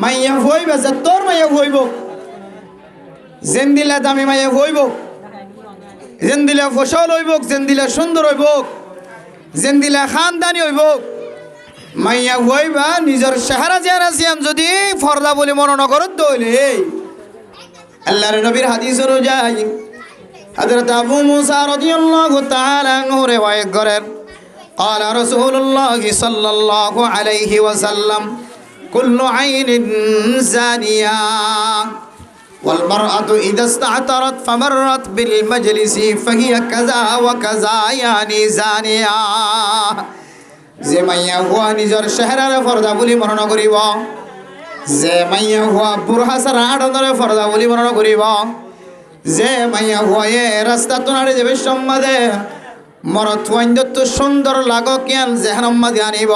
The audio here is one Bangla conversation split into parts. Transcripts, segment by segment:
মাইয়া হইবে যে তোর মাইয়া হইব, যেন দিলে দামি মাইয়া হইব, যেন দিলে ফসল হইব, যেন দিলে সুন্দর হইব, যেন দিলে খানদানি হইব, মাইয়া হইবা নিজের চেহারা চেহারা সিয়াম যদি ফর্দা বলে মনে নকরত দইলে আল্লাহর নবীর হাদিস অনুযায়ী হযরত আবু মুসা রাদিয়াল্লাহু তাআলা আনহু রিওয়ায়াত করেন قال رسول الله صلى الله عليه وسلم كل عين زانية والمرأة إذا استعطرت فمرت بالمجلس فهي كذا وكذا يعني زانية যে মাইয়া হুয়া নিজের চেহারার ফর্দা বলি মরণ করিব, যে মাইয়া হুয়া বুরহা সারা আড়ন্দরে ফর্দা বলি মরণ করিব, যে মাইয়া হুয়া এ রাস্তা তোনারে যাবে সম্মাদে মরত ওয়াইন্দত সুন্দর লাগো কিয়ান জেহনম্মাদে আনিব,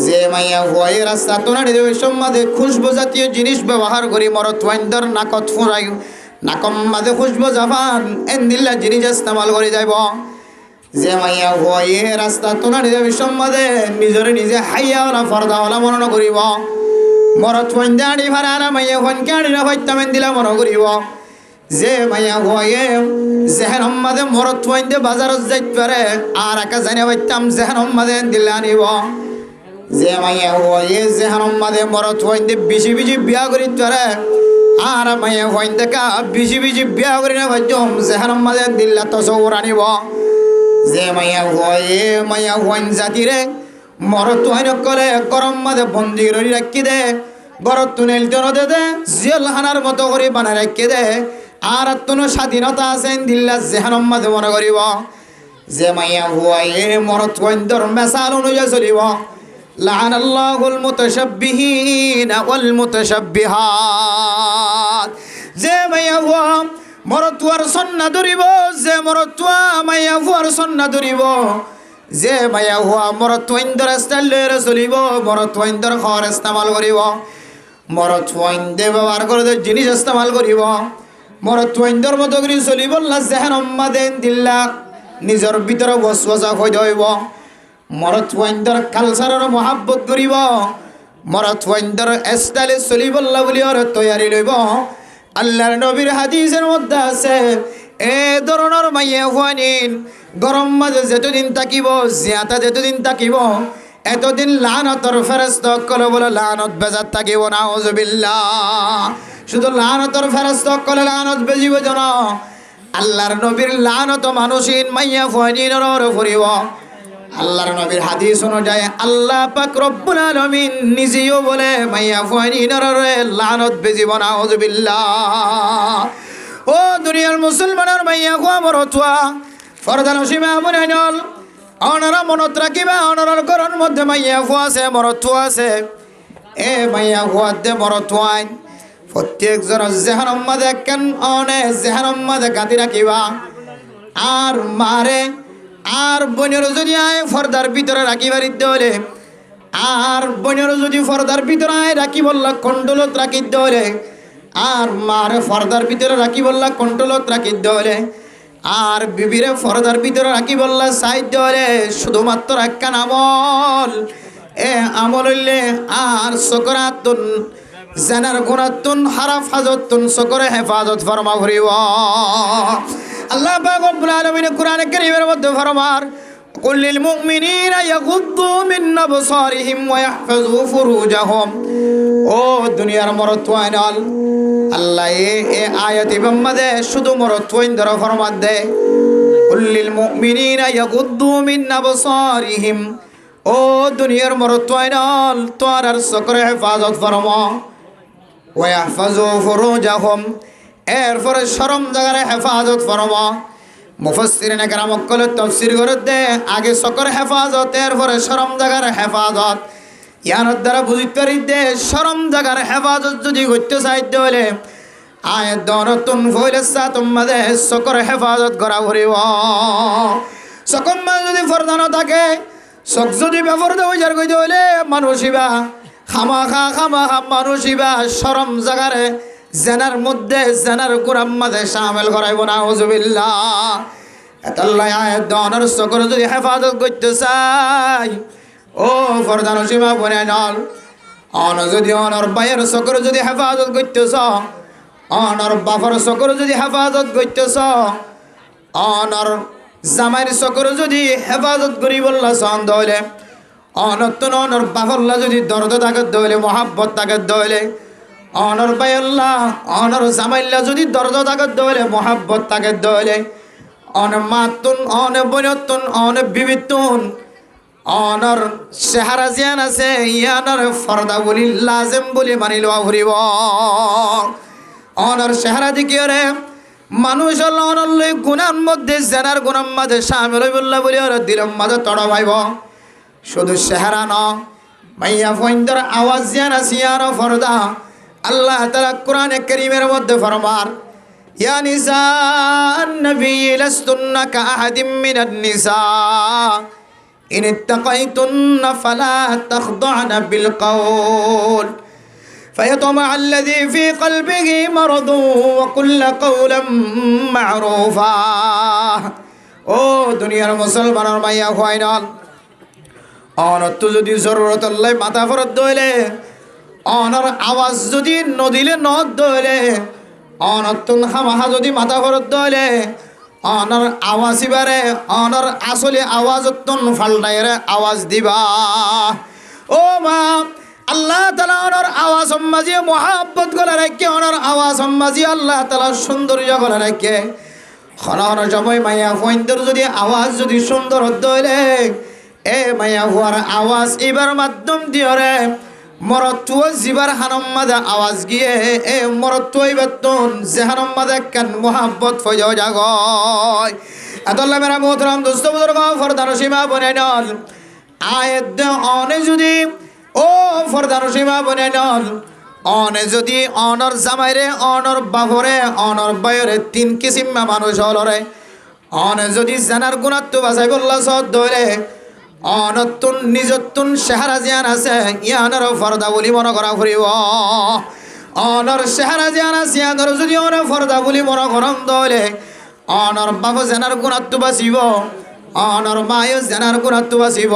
যে মাইয়া হুয়া এ রাস্তা তোনারে যাবে সম্মাদে খুশবু জাতীয় জিনিস ব্যবহার করি মরত ওয়াইন্দর নাকত ফুরাই নাকম্মাদে খুশবু জাফান এন্দিল্লা জিনিস ইস্তেমাল করে যাইব, যে মাইয়া হয়ে রাস্তা তোনা নিজে সম্মাদে নিজরে নিজে হাইয়াওয়ালা ফর্দাওয়ালা মনন করিব, মরত ফন্দে আড়ি ভাড়া মাইয়া ফনকে আড়ি না ভাইতামেন দিলা মনে করিব, যে মাইয়া হয়ে জেহেন সম্মাদে মরত ফন্দে বাজারত যাইতে পারে আর একা জানে ভাইতাম জেহেন সম্মাদে দিলা আনিব, যে মাইয়া হয়ে জেহেন সম্মাদে মরত ফন্দে বেশি বেশি বিয়া করিতে পারে আর মাইয়া ফন্দে কা বেশি বেশি বিয়া করি না ভাইতাম জেহেন সম্মাদে দিল্লা তসৌর আনিব, যে মাইয়া হইন জাতিরে মরত হইন করে গরম মাঝে বন্দি করে রাখি দে, গরত তুনেল দে দে জেলখানার মতো করে বানায় রাখি দে, আর কোনো স্বাধীনতা আছে দিল্লা জেহানম মাঝে মনে করিব, যে মাইয়া হুয়ায়ে মরত হইন দর মেসাল অনুযায়ী চলিব, লাআনাল্লাহুল মুতাশাব্বিহিনা ওয়াল মুতাশাব্বিহাত, যে মাইয়া হুয়া মরতুয়ার সন্না ধরিব, যে মরতুয়া মাইয়া হুয়ার সন্না ধরিব, যে মাইয়া হুয়া মরতুইন্দর স্টাইলের চলিব, মরতুইন্দর খর ইস্তেমাল করিব, মরতুইন্দে ব্যবহার করে জিনিস ইস্তেমাল করিব, মরতুইন্দর মতো করে চলিব না জেহানম্মাদে দিল্লা নিজের ভিতরে বসবসা হয়ে যাইব, মরতুইন্দর কালচারের মহাব্বত করিব, মরতুইন্দর স্টাইলে চলিব না বলি আর তৈয়ারি লইব। আল্লাহর নবীর হাদিসের মধ্যে আছে এ ধরনের মাইয়া হুয়ানিন গরম মাঝে যেতদিন থাকিব, জিয়াতা যেতদিন থাকিব, এতদিন লানতর ফেরেশতা কলে বলে লানত বেজাত থাকিব, নাউজুবিল্লাহ। শুধু লানতর ফেরেশতা কলে লানত বেজিব জন, আল্লাহর নবীর লানত মানুষিন মাইয়া হুয়ানিনের ওপর পড়িব। আল্লাহর নবীর হাদিস অনুযায়ী আল্লাহ পাক রব্বুল আলামিন নিজেও বলে মাইয়া ফুয়ানিনের লানত বেজিব, নাউজুবিল্লাহ। ও দুনিয়ার মুসলমানের মাইয়া ফুয়া মরতুয়া ফরদা নসিবা বুনাইনল অনরা মনত রাখিবা, অনরার ঘরের মধ্যে মাইয়া ফুয়া আছে, মরতুয়া আছে, এ মাইয়া ফুয়া দে মরতুয়াই প্রত্যেকজন জেহানম মাদে কেন অনে জেহানম মাদে গাদি রাখিবা, আর মারে আর বনের যদি আয় ফর্দার ভিতরে রাখি বাড়িতে হলে, আর বনের যদি ফর্দার ভিতরে আয় রাখি বললা কন্ট্রোলত রাখিতে হলে, আর মারে ফর্দার ভিতরে রাখি বললা কন্ট্রোলত রাখিতে হলে, আর বিবিরে ফর্দার ভিতরে রাখি বললা সাইড হলে, শুধুমাত্র একখান আমল, এ আমল হইলে আর সকরাতুন জানার গুণাতুন হারাফ হাজতুন সকরে হেফাজত ফরমা ভরিব। আল্লাহ পাক রব্বুল আলামিন কোরআনে কারীমের মধ্যে ফরমার কুল লিল মুমিনিনা ইয়াগুদ্দু মিন আবসারিহিম ওয়া ইয়াহফাযু ফুরুজাহুম। ও দুনিয়ার মরতওয়াইনাল আল্লাহ এ আয়াতে বাম্মাদে শুধু মরতওয়াইন ধরে ফরমান দে কুল লিল মুমিনিনা ইয়াগুদ্দু মিন আবসারিহিম। ও দুনিয়ার মরতওয়াইনাল তোর আর সকরে হেফাজত ফরমা ওয়া ইয়াহফাযু ফুরুজাহুম, এরপরে শরম জায়গার হেফাজত ফরমা। মুফাসসিরিনে কেরাম কলে তাফসীর করে দে আগে সকর হেফাজত, এরপরে শরম জায়গার হেফাজত। ইয়ার দ্বারা বুঝিতে পারি দে শরম জায়গার হেফাজত যদি করতে চাইতে হলে আয়াত দনতুন ফইলেসা তোমাদের সকর হেফাজত করা ভরিব। সকম যদি ফরদান থাকে, সক যদি বেফরদা হয়ে যার কইতে হলে মানুষিবা খামাখা মানুষিবা শরম জায়গারে জেনার মধ্যে জেনার কুরাম মাঝে শামিল করাইব, নাউজুবিল্লাহ। এতাল্লাহ আয়াত দনের সকর যদি হেফাজত করতে চাই, ও ফরদান সীমা বনে নল অন যদি অনর বাইয়ের চকর যদি হেফাজত করতেছ, অনর বাপর চকর যদি হেফাজত করতেছ, অনর জামাইর চকর যদি হেফাজত করি বললা চান দইলে, অনতন অনর বাপল্লা যদি দরদ থাকে দইলে, মহাব্বত থাকে দইলে, অনর বাইল্লা অনর জামাইল্লা যদি দরদ থাকে দইলে, মহাব্বত থাকে দইলে, অন মাতুন অন বনতুন অন বিবিতুন অনর চেহারা জিয়ান আছে ইয়ানর ফর্দা বলি লাজেম বলি মানি লওয়া ফুরিব। অনর চেহারা দেখিয়রে মানুষ অনর গুণার মধ্যে জেনার গুণার মাঝে সামিল বললা বলি ওর দিলের মাঝে তড় পাইব। শুধু চেহারা ন মাইয়া ফইন্দর আওয়াজ জিয়ান আছে ইয়ার ফর্দা। আল্লাহ তাআলা কোরআনে কারীমের মধ্যে ফরমান, ইয়া নিসাআন নবী লাস্তুন্না কাআহাদিম মিনান নিসা ইন ইত্তাকাইতুন্না ফালা তাখদা'না বিল কওল فيطمع الذي في قلبه مرض وقل قولا معروفا। ও দুনিয়ার মুসলমানের মাইয়া হয়নাল, অনত যদি জরুরত আল্লাহ মাথা ফরত দইলে, অনর আওয়াজ যদি নদিলে নদ দইলে, অনতুন হামাহা যদি মাথা ফরত দইলে, অনর আওয়াজ ইবারে অনর আসলে আওয়াজ তুন ফাল্টাইরে আওয়াজ দিবা। ও মা, আল্লাহ তাআলা অনর আওয়াজ মাঝে মহাব্বত গলা রেখে, অনর আওয়াজ মাঝে আল্লাহ তাআলা সৌন্দর্য গলা রেখে, খনন সময় মাইয়া ফইন্দর যদি আওয়াজ যদি সুন্দর দইলে, এ মাইয়া হুয়ার আওয়াজ এবার মাধ্যম দিয়রে মরত্ব জিবার হানম মাদা আওয়াজ গিয়ে এ মরত্ব ইবাতুন জেহানম মাদা কান মোহাব্বত ফয়ো জাগয়। আদাল্লাহ মেরা মোহতরম দোস্ত বুজুর্গ ফরদান সীমা বনে নল আয়াত অনে যদি ও ফরদান সীমা বনে নল অনে যদি অনর জামাইরে অনর বাবরে অনর বাইরে তিন কিসিম মানুষ হলরে, অনে যদি জানার গুণাত্ব বাজাই বললা সদ ধরে, অনতুন নিজতুন চেহারা জিয়ান আছে ইয়ানর ফর্দা বলি মনে করা ফুরিব। অনর চেহারা জিয়ান আছে ইয়ানর যদি অনর ফর্দা বলি মনে করম দলে, অনর বাবু জানার গুণাত্ব বাঁচিব, অনর মায়ও জানার গুণাত্ব বাঁচিব,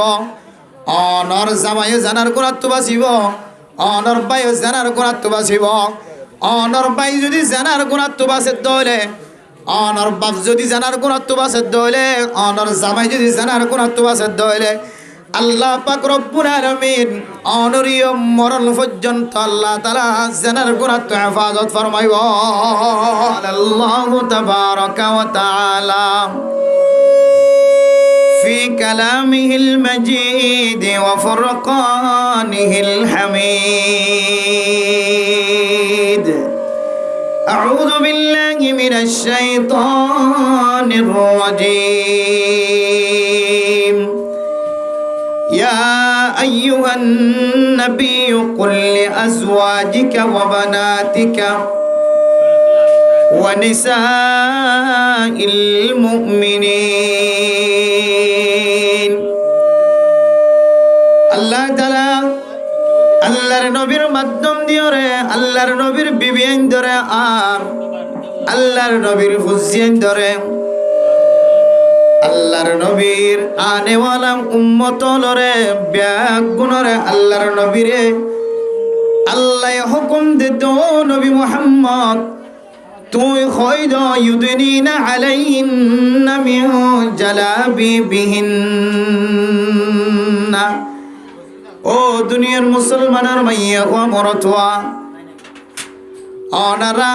অনর জামাইও জানার গুণাত্ব বাঁচিব, অনর বাইও জানার গুণাত্ব বাঁচিব। অনর বাই যদি জানার গুণাত্ব বাঁচে দলে, অনর বাপ যদি জানার গুণাত্ব বাঁচে দলে, অনর জামাই যদি জানার গুণাত্ব বাঁচে দলে, আল্লাহ পাক রব্বুল আলামিন অনরিয় মরণ পর্যন্ত আল্লাহ তাআলা জানার গুণাত্ব হেফাজত ফরমাইব। আল্লাহু তাবারাকা ওয়া তাআলা في كلامه المجيد وفرقانه الحميد. أعوذ بالله من الشيطان الرجيم. يا أيها النبي قل لأزواجك وبناتك ونساء المؤمنين. আল্লাহ তাআলা আল্লাহর নবীর মাধ্যম দিয়রে আল্লাহর নবীর বিবিয়ান ধরে আর আল্লাহর নবীর হুজিয়ান ধরে আল্লাহর নবীর আনেওয়ালা উম্মত লরে ব্যাগ গুণরে আল্লাহর নবীরে আল্লাহ হুকুম দিত, নবী মুহাম্মদ তুই খৈদ ইউদিনা আলাইহিন্না মিন জালাবিবিহিন্না। ও দুনিয়ার মুসলমানের মাইয়া ও মরতোয়া, অনারা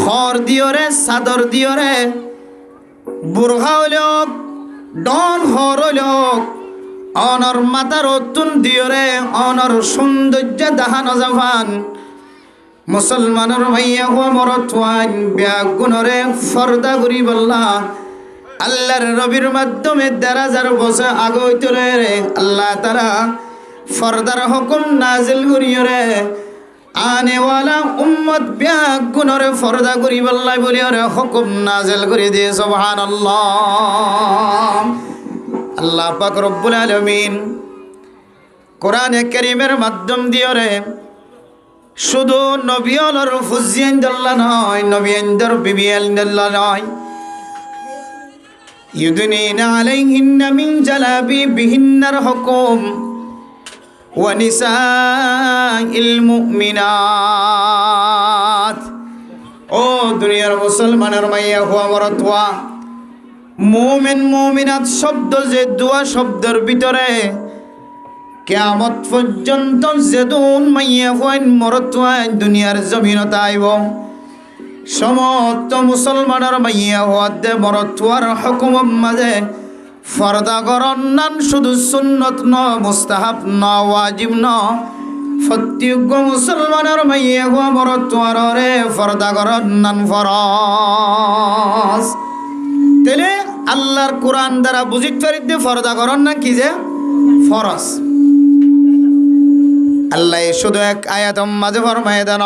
খর দিয়রে চাদর দিয়রে বুরখা হইলক ডন হর হইলক অনর মাতার অতুন দিয়রে অনর সৌন্দর্য দাহান জাফান মুসলমানের ভাইয়া ও মরতোয়ান ব্যাগ গুণরে ফর্দা করি বললা আল্লাহর নবীর মাধ্যমে ১,০০০ বছর আগে হইতে রে আল্লাহ তাআলা ফর্দার হুকুম নাজিল করিয়রে আনেওয়ালা উম্মত ব্যাগ গুণরে ফর্দা করি বললা বলি ওরে হুকুম নাজিল করে দিয়ে সুবহানাল্লাহ। আল্লাহ পাক রব্বুল আলামিন কোরআনে কারীমের মাধ্যম দিয়রে শুধু নবিয়লর ফুজিয়ান দল্লা নয়, নবিয়ানদের বিবিয়াল দল্লা নয়, ইউদিনা আলাইহিন্না মিন জালাবিবিহিন্নার হুকুম ওয়া নিসাইল মুমিনাত। ও দুনিয়ার মুসলমানের মাইয়া হুয়া মরতুয়া, মুমিন মুমিনাত শব্দ যে দুয়া শব্দের ভিতরে কিয়ামত পর্যন্ত যেদুন মাইয়া হুয়াইন মরতুয়াইন দুনিয়ার জমিনত আইব, সমস্ত মুসলমানের মাইয়া হুয়াতে মরতুয়ার হুকুম মাঝে ফরদা করন নান, শুধু সুন্নত ন, মুস্তাহাব ন, ওয়াজিব ন, প্রত্যেক মুসলমানের মাইয়া হুয়া মরতুয়ার রে ফরদা করন নান ফরজ। তাহলে আল্লাহর কোরআন দ্বারা বুঝিতে পারিতে ফরদা করন না কি যে ফরজ। আল্লাহ শুধু এক আয়াত মাঝে ফরমায়ে দেন,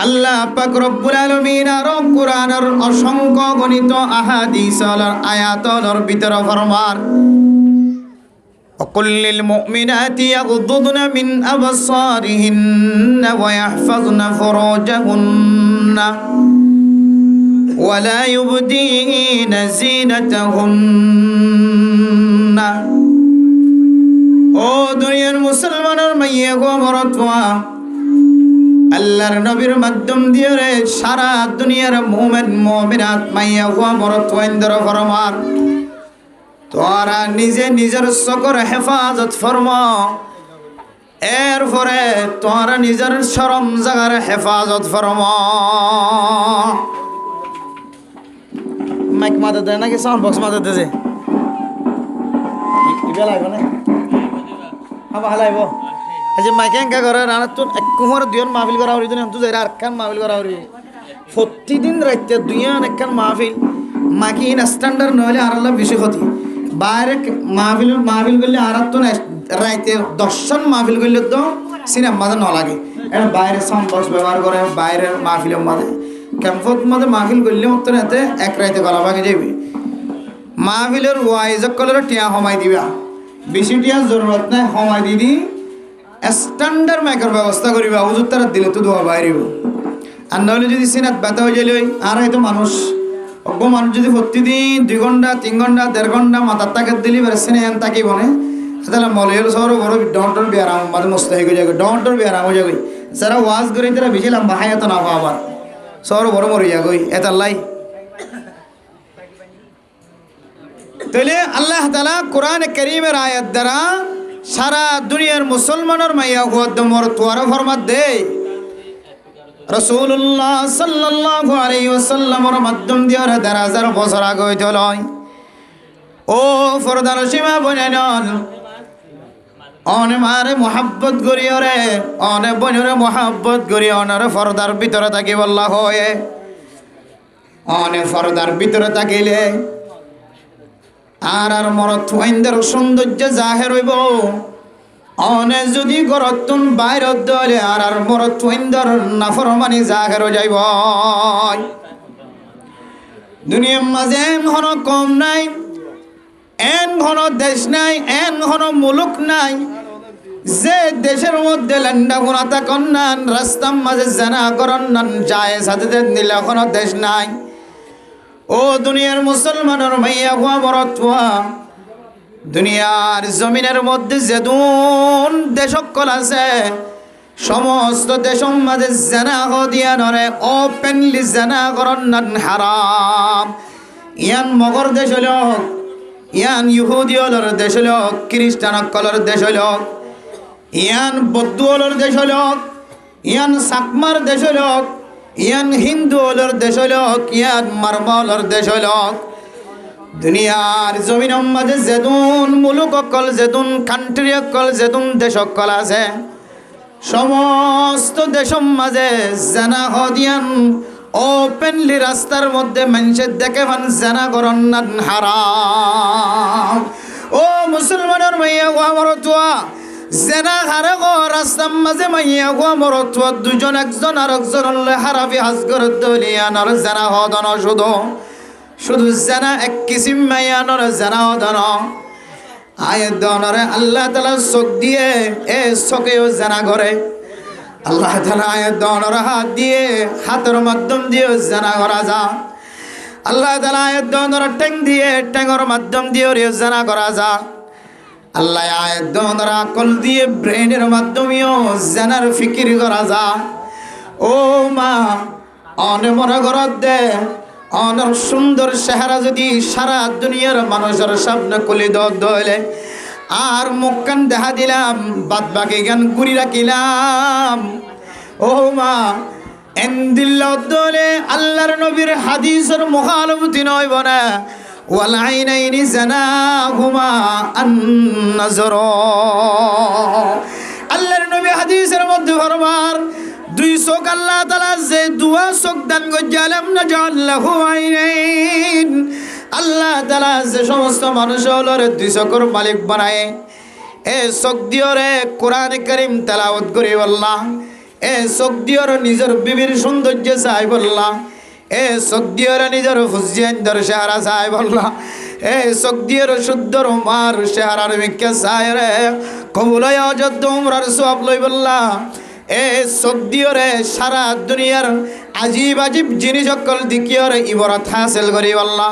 আল্লাহ পাক রব্বুল আলামিন আর কোরআনের অসংখ্য গণিত আহাদিসের আয়াতের ভিতরে ফরমান, وقل للمؤمنات يغضضن من أبصارهن ويحفظن فروجهن ولا يبدين زينتهن। ও দুনিয়ার মুসলমানের মাইয়া গো মরতুয়া, আল্লাহর নবীর মাধ্যম দিয়ে রে সারা দুনিয়ার মুমিন মুমিনাত মাইয়া গো মরতুয়া ইন্দর ফরমান, তোরা নিজে নিজের চোখের হেফাজত ফরমা, এরপরে তোরা নিজের শরম জায়গার হেফাজত ফরমা। মাইক মাথা দেয় নাকি সাউন্ড বক্স মাথা দেছে লাগবে না আবার হালাইব। আচ্ছা মাইকে এঙ্কা করে রানার তো এক কুমার দুইজন মাহফিল করা হরি তুই তুই আর কান মাহফিল করা হরি প্রতিদিন রাইতে দুইজন একখান মাহফিল মাকি ইন স্ট্যান্ডার্ড নহলে আর আল্লাহ বেশি ক্ষতি। বাইরে মাহফিল করলে আর তো রাইতে দর্শন মাহফিল করলে তো সিনেমা মাঝে ন লাগে, এটা বাইরে সাউন্ড বক্স ব্যবহার করে বাইরে মাহফিলের মাঝে ক্যাম্পত মাঝে মাহফিল করলে মতো এতে এক রাইতে গলা ভাগে যাবি। মাহফিলের ওয়াইজ কলের টিয়া সময় দিবা, বেশি টিয়ার জরুরত নাই, সময় দিদি স্ট্যান্ডার্ড মাইকের ব্যবস্থা করিবা, হুজুর তারা দিলে তো দোয়া বাইরিব। আর নাহলে যদি সিনাত ব্যথা হয়ে যাইলে আর হয়তো মানুষ অজ্ঞ মানুষ যদি প্রতিদিন 2 ঘন্টা 3 ঘন্টা 1.5 ঘন্টা মাথার তাকে দিলি সিনে এন তাকি বনে তাহলে মলয়েল শহর বড় ডন্টর বিয়ারাম মাঝে মস্ত হয়ে যাবে, ডন্টর বিয়ারাম হয়ে যাবে। যারা ওয়াজ করে তারা বেশি লম্বা হায়াত না পাওয়া আবার শহর বড় মরিয়া গই এতাল্লাই। তাহলে আল্লাহ তাআলা কোরআন কারীমের আয়াত দ্বারা সারা দুনিয়ার মুসলমানের মাইয়া হুয়াদ মরতুয়ার ফরমাত দেয়। রাসূলুল্লাহ সাল্লাল্লাহু আলাইহি ওয়াসাল্লামের মাধ্যম দিয়ে 1000 বছর আগে হইতে লয়। ও ফরদার সীমা বনেন অনে মারে মোহাব্বত করি রে, অনে বনরে মোহাব্বত করি, অনরে ফরদার ভিতরে থাকি বল্লা হয়ে, অনে ফরদার ভিতরে থাকিলে আর মরত ওইন্দের সৌন্দর্য জাহের হইব, অনে যদি গরতুন বাইরত দলে আর মরত ওইন্দর নাফরমানি জাহের যাইব। দুনিয়ার মাঝে এন ঘন কম নাই, এন ঘন দেশ নাই, এন ঘন মুলুক নাই যে দেশের মধ্যে লেন্ডা গুণাতা কন্যান রাস্তার মাঝে জানা করন নান যায় সাথে নিলে কোনো দেশ নাই। ও দুনিয়ার মুসলমানের মাইয়া হুয়া মরতুয়া, দুনিয়ার জমিনের মধ্যে যেদুন দেশকল আছে সমস্ত দেশের মাঝে জানা হদিয়া নরে ওপেনলি জানা করন নান হারাম। ইয়ান মগর দেশ হল, ইয়ান ইহুদিয়লর দেশ হল, খ্রিস্টানকলর দেশ হল, ইয়ান বৌদ্ধলর দেশ হল, ইয়ান সাকমার দেশ হল, ইয়ান হিন্দুলর দেশ হল, ইয়ান মারমলর দেশ হল। দুনিয়ার জমিনের মাঝে যেদুন মুলুক অকল, যেদুন কান্ট্রি অকল, যেদুন দেশ অকল আছে সমস্ত দেশের মাঝে জানা হদিয়ান ওপেনলি রাস্তার মধ্যে মানুষের দেখে মান জানা করন নান হারাম। ও মুসলমানের মাইয়া হুয়া মরতুয়া, জেনা হারে গো রাস্তার মাঝে মাইয়া হুয়া মরতুয়া দুজন একজন আর একজন হারাবি হাজগর দলিয়ান আর জেনা হদন শুধু শুধু জেনা এক কিসিম মাইয়ানর জেনা হদন আয়ের দনরে আল্লাহ তাআলা চোখ দিয়ে এ চোখেও জেনা করে। আল্লাহ তাআলা আয়ের দনর হাত দিয়ে হাতের মাধ্যম দিয়ে জেনা করা যা। আল্লাহ তাআলা আয়ের দনর ঠ্যাং দিয়ে ঠ্যাংর মাধ্যম দিয়ে জানা করা যা। আল্লাহ আয়াত দ্বারা আকল দিয়ে ব্রেনের মাধ্যমেও জানার ফিকির করা যায়। ও মা অনে মনে ঘরত দে অনেক সুন্দর চেহারা যদি সারা দুনিয়ার মানুষের সামনে কলি দলে আর মুখ কান দেখা দিলাম বাদ বাকি গান ঘুরি রাখিলাম। ও মা এন্দিল্লে আল্লাহর নবীর হাদিসের মুখালফতি নয় বনা ওয়ালাইনাইনি জানাহুমা আন-নাজর। আল্লাহর নবী হাদিসের মধ্যে ফরমান দুই চোখ আল্লাহ তাআলা যে দুয়া চোখ দান গজালাম না জাল্লাহু আইনাইন। আল্লাহ তাআলা যে সমস্ত মানুষ হলরে দুই চোখের মালিক বানায় এ চোখ দিয়রে কোরআন কারীম তেলাওয়াত করি বললা, এ চোখ দিয়রে নিজের বিবির সৌন্দর্য চাই বললা, এ চোখ দিয়রে নিজের ফুজিয়ানদের চেহারা চাই বললা, এ চোখ দিয়রে শুদ্ধর মার চেহারার মিক্কা চাই রে কবুলাই অযোধ্য উমরার সওয়াব লই বললা। এ চোখ দিয়রে সারা দুনিয়ার আজীব আজীব জিনিস সকল দিকিয়রে ইবরত হাসিল করি বললা।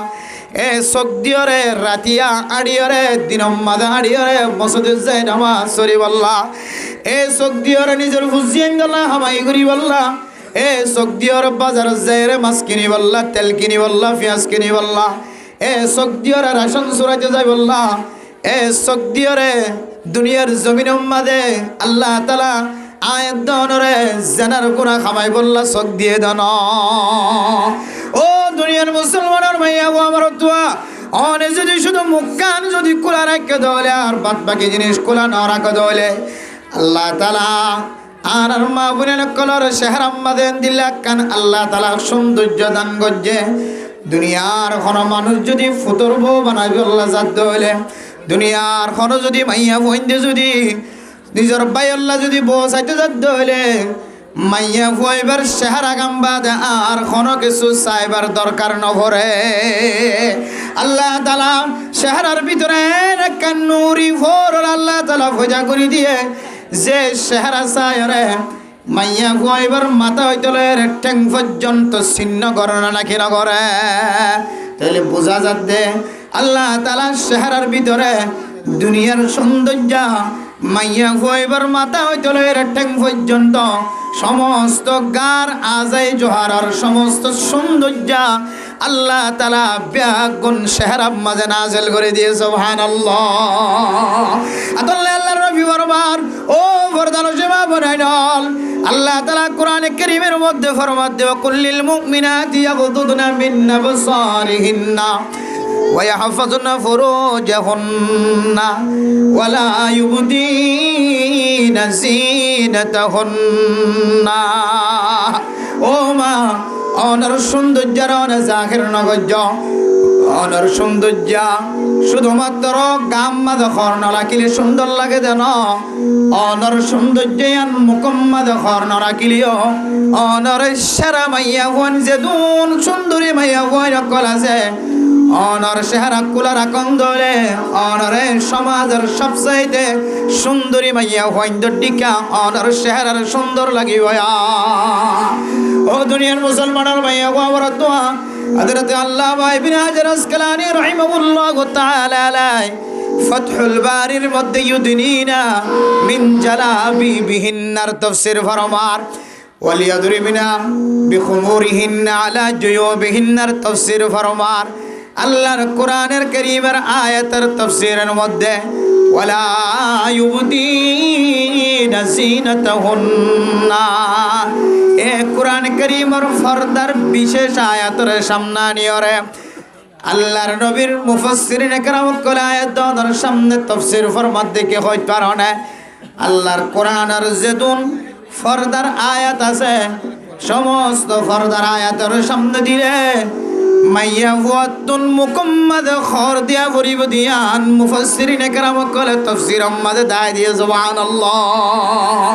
এ চোখ দিয়রে রাতিয়া আড়িয়রে দিনম মাদা আড়িয়রে মসজিদে যাই নামাজ সরি বললা। এ চোখ দিয়রে নিজের ফুজিয়ান গলা হামাই করি বললা। এ চোখ দিয়র বাজার যাইরে মাছ কিনি বললা, তেল কিনি বললা, পেঁয়াজ কিনি বললা। এ চোখ দিয়রে রাশন চুরাইতে যাই বললা। এ চোখ দিয়রে দুনিয়ার জমিন মাদে আল্লাহ তাআলা আয়াত দনরে জানার গুনাহ খামাই বললা চোখ দিয়ে দান। ও দুনিয়ার মুসলমানের মাইয়া ও আমার তুয়া অনে যদি শুধু মুখ কান যদি খোলা রাখে দলে আর বাদ বাকি জিনিস খোলা না রাখে দলে আল্লাহ তাআলা আর মা বোনের কলর চেহারা মাদেন দিলা কান আল্লাহ তাআলা সৌন্দর্য দান গজ্জে। দুনিয়ার কোন মানুষ যদি ফুতর বউ বানাই আল্লাহ জাত হইলে দুনিয়ার কোন যদি মাইয়া বইন্দে যদি নিজের ভাই আল্লাহ যদি বউ চাইতে জাত হইলে মাইয়া বইবার চেহারা গাম্বা দে আর কোনো কিছু চাইবার দরকার নভরে। আল্লাহ তাআলা চেহারার ভিতরে একটা নূরি ভোর আল্লাহ তাআলা ভজা করে দিয়ে যে চেহারা চায় রে মাইয়া বইবার মাথা হইতলে ঠ্যাং পর্যন্ত ছিন্ন করে নাকি না করে। তাহলে বোঝা যাচ্ছে আল্লাহ তাআলার চেহারার ভিতরে দুনিয়ার সৌন্দর্য মাইয়া বইবার মাথা হইতলে ঠ্যাং পর্যন্ত সমস্ত গার আজাই জোহারার সমস্ত সৌন্দর্য আল্লাহ তাআলা ব্যাগুন চেহারার মাঝে নাযিল করে দিয়ে সুবহানাল্লাহ। আল্লাহ আল্লাহর নবী বরবার ও ফরদান সেবা বনাইল আল্লাহ তাআলা কোরআনে কারীমের মধ্যে ফরমান দেওয়া কুল্লিল মুমিনাতি ইয়াগুদুনা মিন আবসারিহিন্না ওয়া ইয়াহফাজুনা ফুরুজাহুন্না ওয়া লা ইউবদিনা যিনাতাহুন্না। ও মা অনর সৌন্দর্যের অনেক জাহির নগজ অনর সৌন্দর্য শুধুমাত্র গাম মাদখর না রাখিলে সুন্দর লাগে যেন অনর সৌন্দর্য মুকম্মদ খর না রাখিলেও অনর সেরা মাইয়া হন যে দুন সুন্দরী মাইয়া হন কল আছে অনর চেহারা কুলা রাখন দলে অনরে সমাজের সবচাইতে সুন্দরী মাইয়া হন ডিকা অনর চেহারার সুন্দর লাগিব। ও দুনিয়ার মুসলমানের মাইয়া আমার দোয়া হযরত আল্লামা ইবনে হাজার আসকালানী রাহিমাহুল্লাহু তাআলা আলাইহি ফাতহুল বারির মধ্যে ইউদনিনা মিন জালাবিবিহিন্নার তাফসীর ফরমান ওয়ালিয়াদরিবিনা বিখুমুরিহিন্না আলা জুয়ুবিহিন্নার তাফসীর ফরমান। আল্লাহর কোরআনের কারীমের আয়াতের তাফসীরের মধ্যে ওয়ালা ইউবদিনা যিনাতাহুন্না এ কোরআন কারীমের ফরদার বিশেষ আয়াতের সামনে নিয়রে আল্লাহর নবীর মুফাসসিরিন একরাম কল আয়াতের সামনে তাফসীর ফরমাত দেখে হইতে পারে না। আল্লাহর কোরআনের যেদুন ফরদার আয়াত আছে সমস্ত ফরদার আয়াতের সামনে দিলে মাইয়া ওয়াতুন মুকম্মদ খর দিয়া ভরিব দিয়ান মুফাসসিরিন একরাম কল তাফসীর আম্মাদে দায় দিয়ে সুবহানাল্লাহ।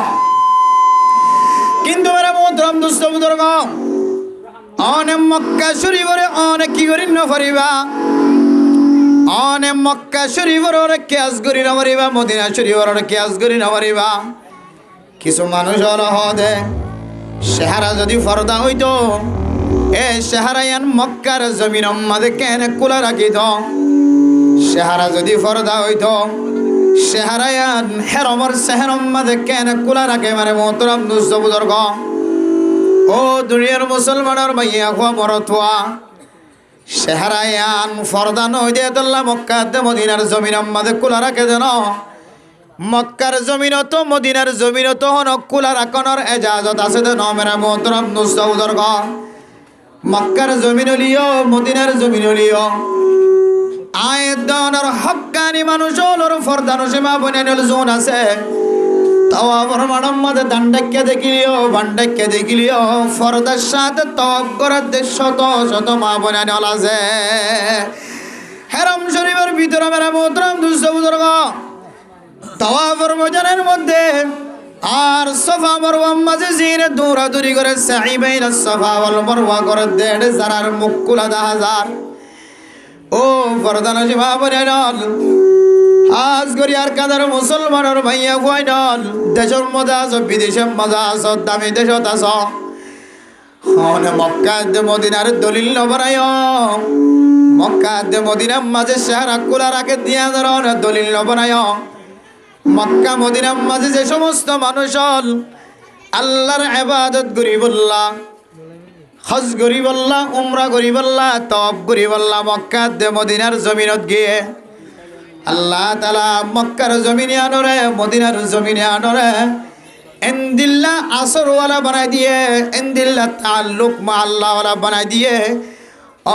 কিন্তু মেরা মোহতরম দোস্ত বুজুর্গ অনে মক্কা শরীফরে অনেক কি করি না ফরিবা অনে মক্কা শরীফর কেয়াস করি না ফরিবা মদিনা শরীফর কেয়াস করি না ফরিবা। কিছু মানুষ হদে চেহারা যদি ফরদা হইতো এ চেহারায়ান মক্কার জমিন মাঝে কেন কুলা রাখিত চেহারা যদি ফরদা হইতো শেহারায়ান হেরমর সেহরম মাঝে কেন কুলা রাখে মানে মোহতরম দুস্থ বুজুর্গ ও দুনিয়ার মুসলমানের মাইয়া হওয়া মরতুয়া শেহারায়ান ফরদা নই দিয়ে দল্লা মক্কা দে মদিনার জমিন মাঝে কুলা রাখে যেন মক্কার জমিনত মদিনার জমিনত হন কুলা রাখনের এজাজত আছে দে নমেরা মোহতরম দুস্থ বুজুর্গ মক্কার জমিন লিও মদিনার জমিন লিও আয়দানের হক্কানি মানুষ হলোর ফরদানো সীমা বনানোর জোন আছে তাওয়াবর মানম মাঝে দান্ডাক্যে দেখিলিও ফরদার সাথে তওয়াব করার শত শত মা বনানোর আছে হেরাম শরীফের ভিতরে মেরা মোহতরম দুস্থ বুজুর্গ তাওয়াবর ময়দানের মধ্যে আর সফা মারওয়া মাঝে জিনে দৌড়াদৌড়ি করে সাই বাইনা সফা ওয়াল মারওয়া করে দেড় জারার মুকুলা 10,000 ও ফরদানা সীমা বনানোর আজ গরিয়ার কাদার মুসলমানের ভাইয়া কয়নল দেশের মজা আছো বিদেশের মজা আছো দামি দেশত আছো হনে মক্কা দে মদিনার দলিল নবরায় মক্কা দে মদিনার মাঝে শেহরা কুলা রাখে দিয়া ধরন দলিল নবরায় মক্কা মদিনার মাঝে যে সমস্ত মানুষ আল্লাহর ইবাদত গরিবুল্লাহ হজ গরিবুল্লাহ উমরা গরিবুল্লাহ তওয়াব গরিবুল্লাহ মক্কা দে মদিনার জমিনত গিয়ে আল্লাহ তাআলা মক্কার জমিনে আনরে মদিনার জমিনে আনরে এন্দিল্লা আসর ওয়ালা বানাই দিয়ে এন্দিল্লা তাল্লুক মা আল্লাহ ওয়ালা বানাই দিয়ে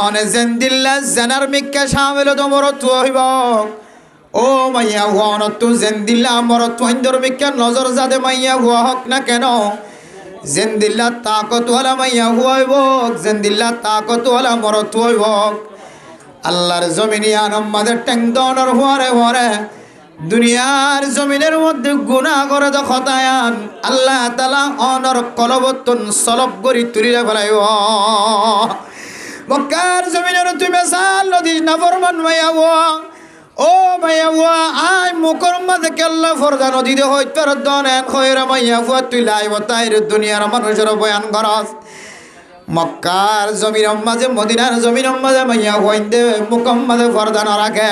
অনে জেন্দিল্লা জানার মিক্কা শামিল তোমরত হইব ও মাইয়া হুয়ান তু জেন্দিল্লা মরত ইন্দর মিক্কা নজর জাদে মাইয়া হুয়া হক না কেন জেন্দিল্লা তাকত ওয়ালা মাইয়া হুয়াইব জেন্দিল্লা তাকত ওয়ালা মরত হইব আল্লাহর জমিনে আনম্মাদের ট্যাং দনের হরে দুনিয়ার জমিনের মধ্যে গুনাহ করে তো খতায়ান আল্লাহ তাআলা অনর কলবতন সলব করি তুলিরে ফেলাইব মক্কার জমিনের তুই বেসাল নদী নাফরমান মাইয়া ও মাইয়া আই মুকর মাঝে কেল্লা ফরদা নদীতে হইত পার দনেন খয়রা মাইয়া তুই লাইব তাইর দুনিয়ার মানুষের বয়ান করস মক্কার জমিন মাঝে মদিনার জমিন মাঝে মাইয়া হইতে মুকম্মাদে ফরদা না রাখে